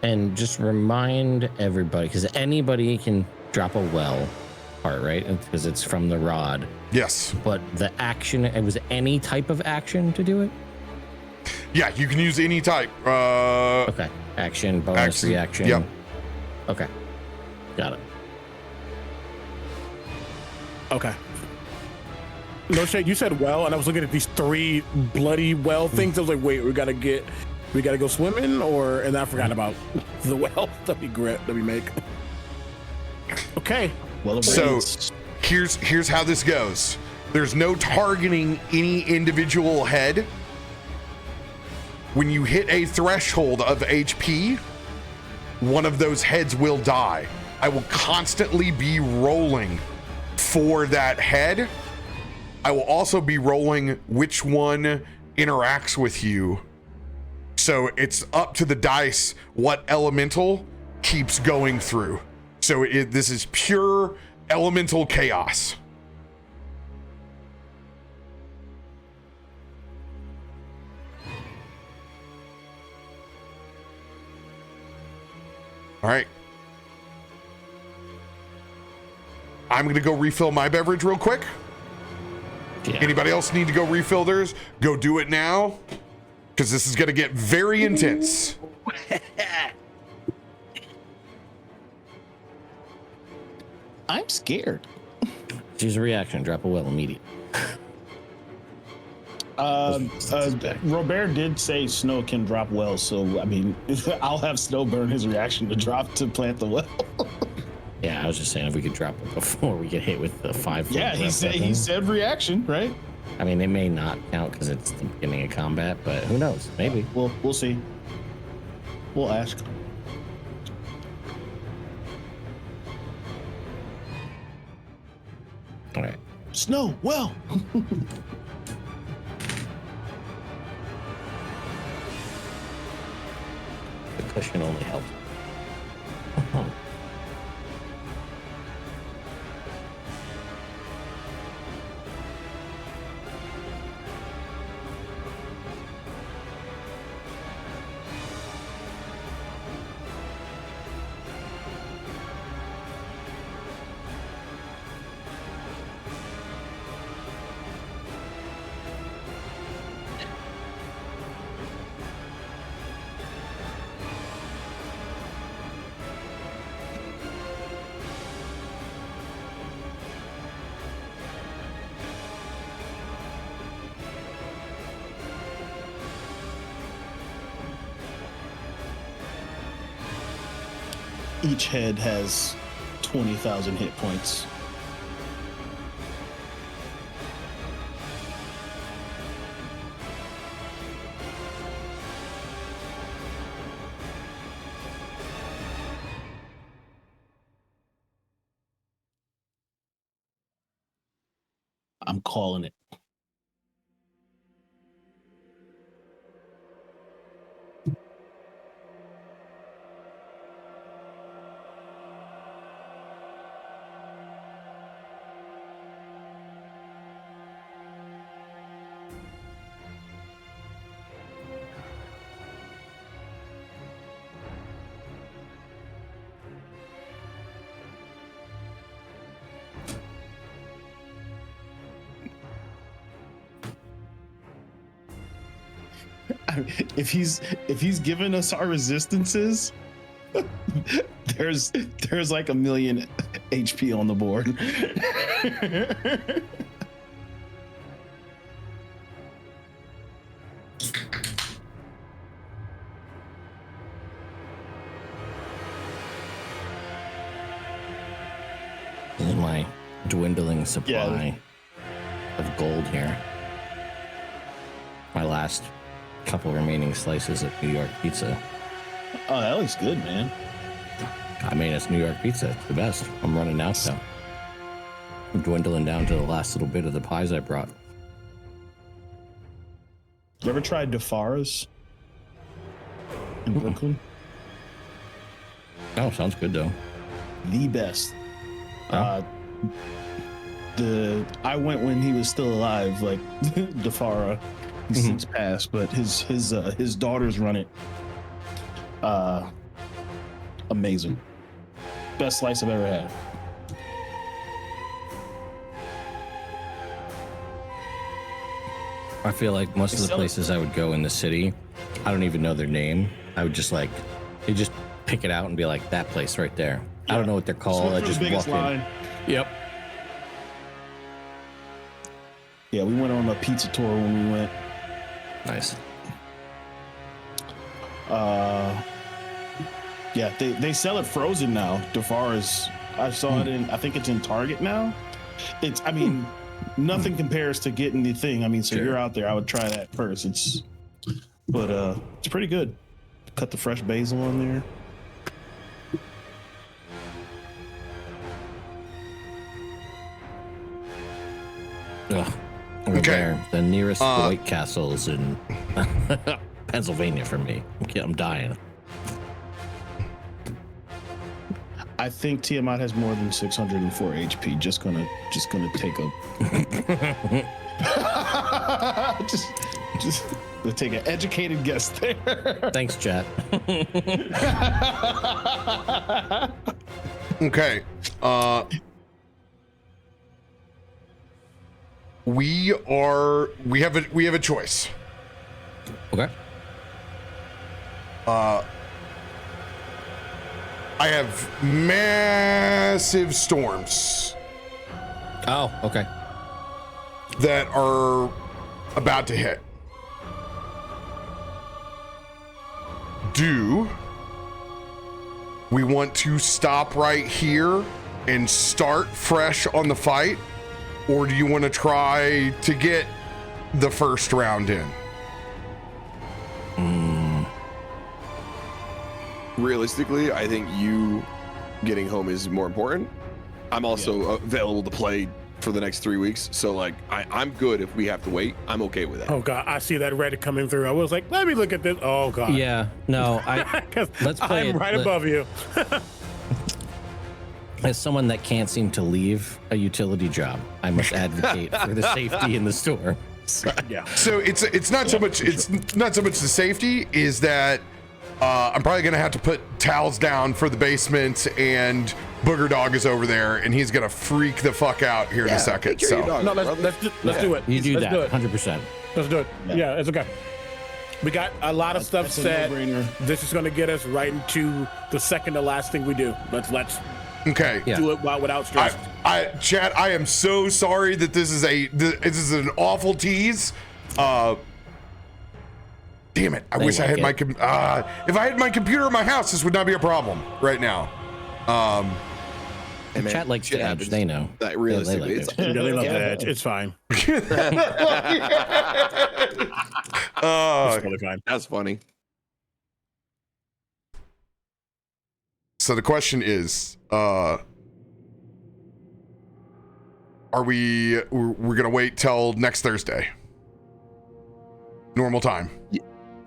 And just remind everybody, because anybody can drop a well part, right? Because it's from the rod. Yes. But the action, it was any type of action to do it? Yeah, you can use any type. Okay. Action, bonus, reaction. Yep. Okay. Got it. Okay. No shade. You said well, and I was looking at these 3 bloody well things. I was like, wait, we gotta go swimming, and I forgot about the well that we make. Okay. Well, So here's how this goes. There's no targeting any individual head. When you hit a threshold of HP, one of those heads will die. I will constantly be rolling for that head. I will also be rolling which one interacts with you. So it's up to the dice what elemental keeps going through. So this is pure elemental chaos. All right. I'm going to go refill my beverage real quick. Yeah. Anybody else need to go refill theirs? Go do it now, because this is going to get very intense. I'm scared. Choose a reaction, drop a well immediate. RoBear did say Snow can drop wells, so I mean, I'll have Snow burn his reaction to drop to plant the well. Yeah, I was just saying if we could drop it before we get hit with the 5 foot. Yeah, he said reaction, right? I mean, it may not count because it's the beginning of combat, but who knows? Maybe. We'll see. We'll ask. All right. Snow, well. The cushion only helps. Each head has 20,000 hit points. I'm calling it. If he's given us our resistances, there's like 1 million HP on the board. This is my dwindling supply of gold here. My last couple remaining slices of New York pizza. Oh, that looks good, man. I mean, it's New York pizza. It's the best. I'm running out now. I'm dwindling down to the last little bit of the pies I brought. You ever tried DeFara's in Brooklyn? Oh, sounds good though. The best. Oh. I went when he was still alive, like DeFara. He's since passed, but his daughters run it. amazing. Best slice I've ever had. I feel like most of the places I would go in the city, I don't even know their name. I would just like, they just pick it out and be like, that place right there. I don't know what they're called. I just walk in. Yep. Yeah, we went on a pizza tour when we went. Nice. Yeah, they sell it frozen now. As I saw it in, I think it's in Target now. It's, I mean, nothing compares to getting the thing. I mean, so you're out there, I would try that first. It's pretty good. Cut the fresh basil on there. Ugh. Okay. The nearest White Castles in Pennsylvania for me. I'm dying. I think Tiamat has more than 604 HP. Just gonna take a just to take an educated guess there. Thanks, chat. Okay. We have a choice. Okay. I have massive storms Oh, okay. that are about to hit. Do we want to stop right here and start fresh on the fight? Or do you want to try to get the first round in? Realistically, I think you getting home is more important. I'm also available to play for the next 3 weeks, so like I'm good if we have to wait. I'm okay with that. Oh god, I see that Reddit coming through. I was like, let me look at this. Oh god. Yeah, no, let's play I'm right above you. As someone that can't seem to leave a utility job, I must advocate for the safety in the store. Yeah. So it's not so much the safety is that I'm probably gonna have to put towels down for the basement, and Booger Dog is over there and he's gonna freak the fuck out here in a second. So No, let's do it. You do Let's that, do it. 100%. Let's do it. Yeah, it's okay. We got a lot of stuff That's a set. no-brainer. This is gonna get us right into the second to last thing we do. Let's okay. Yeah. do it without stress. Chad, I am so sorry that this is an awful tease. Damn it! I wish I had like if I had my computer in my house, this would not be a problem right now. And Chat likes to edge, they know. That realistically, like it's Yeah, they love the edge. It's fine. It's totally fine. that's funny. So the question is, we're gonna wait till next Thursday, normal time?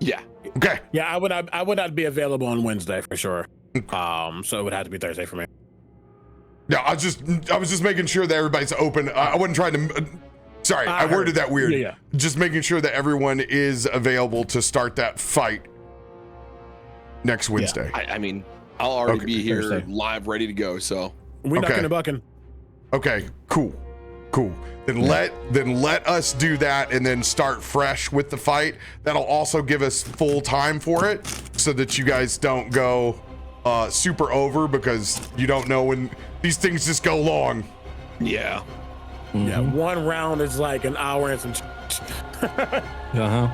Yeah. Okay. Yeah, I would not be available on Wednesday for sure. So it would have to be Thursday for me. Yeah, I was just making sure that everybody's open. I wasn't trying to. Sorry, I worded that weird. Yeah. Just making sure that everyone is available to start that fight next Wednesday. I mean, I'll already be here Thursday. live, ready to go. So We knocking and bucking. Okay, cool. Then let us do that and then start fresh with the fight. That'll also give us full time for it, so that you guys don't go super over, because you don't know when these things just go long. yeah. Yeah, one round is like an hour and some. Uh-huh.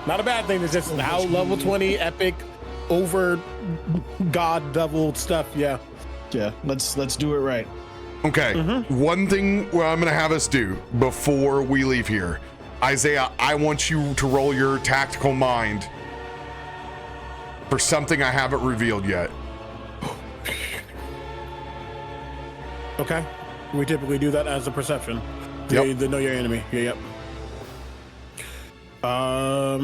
Not a bad thing. It's just how level 20 epic over god devil stuff. Yeah. Yeah, let's do it right. Okay. One thing I'm gonna have us do before we leave here, Isaiah, I want you to roll your tactical mind for something I haven't revealed yet. Okay. We typically do that as a perception. Yep. The know your enemy. Yeah. Yep. I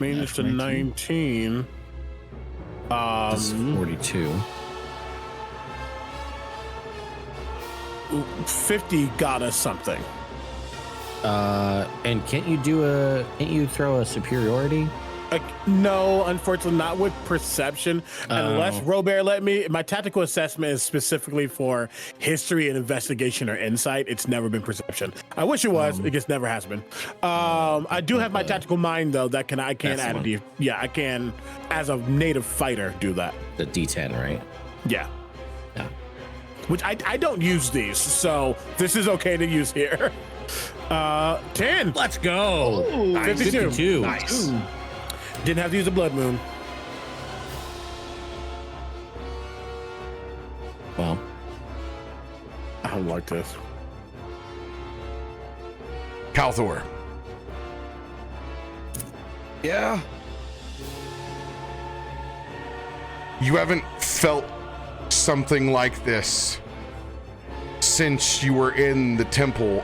mean, it's a 19. This is 42. 50 got us something. And can't you throw a superiority? No, unfortunately, not with perception. Unless RoBear let me. My tactical assessment is specifically for history and investigation or insight. It's never been perception. I wish it was. It just never has been. I do have my tactical mind though. I can add a D. Yeah, I can, as a native fighter, do that. The D10, right? Yeah. Yeah. Which I don't use these, so this is okay to use here. 10. Let's go. Ooh, 52. Nice. Ooh. Didn't have to use a blood moon. Well, I don't like this. Kalthorr. Yeah. You haven't felt something like this since you were in the temple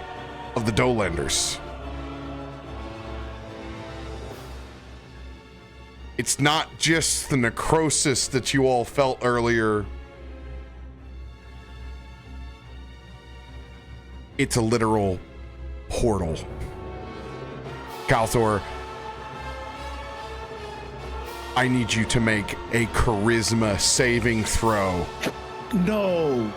of the Dolenders. It's not just the necrosis that you all felt earlier. It's a literal portal. Kalthorr, I need you to make a charisma saving throw. No.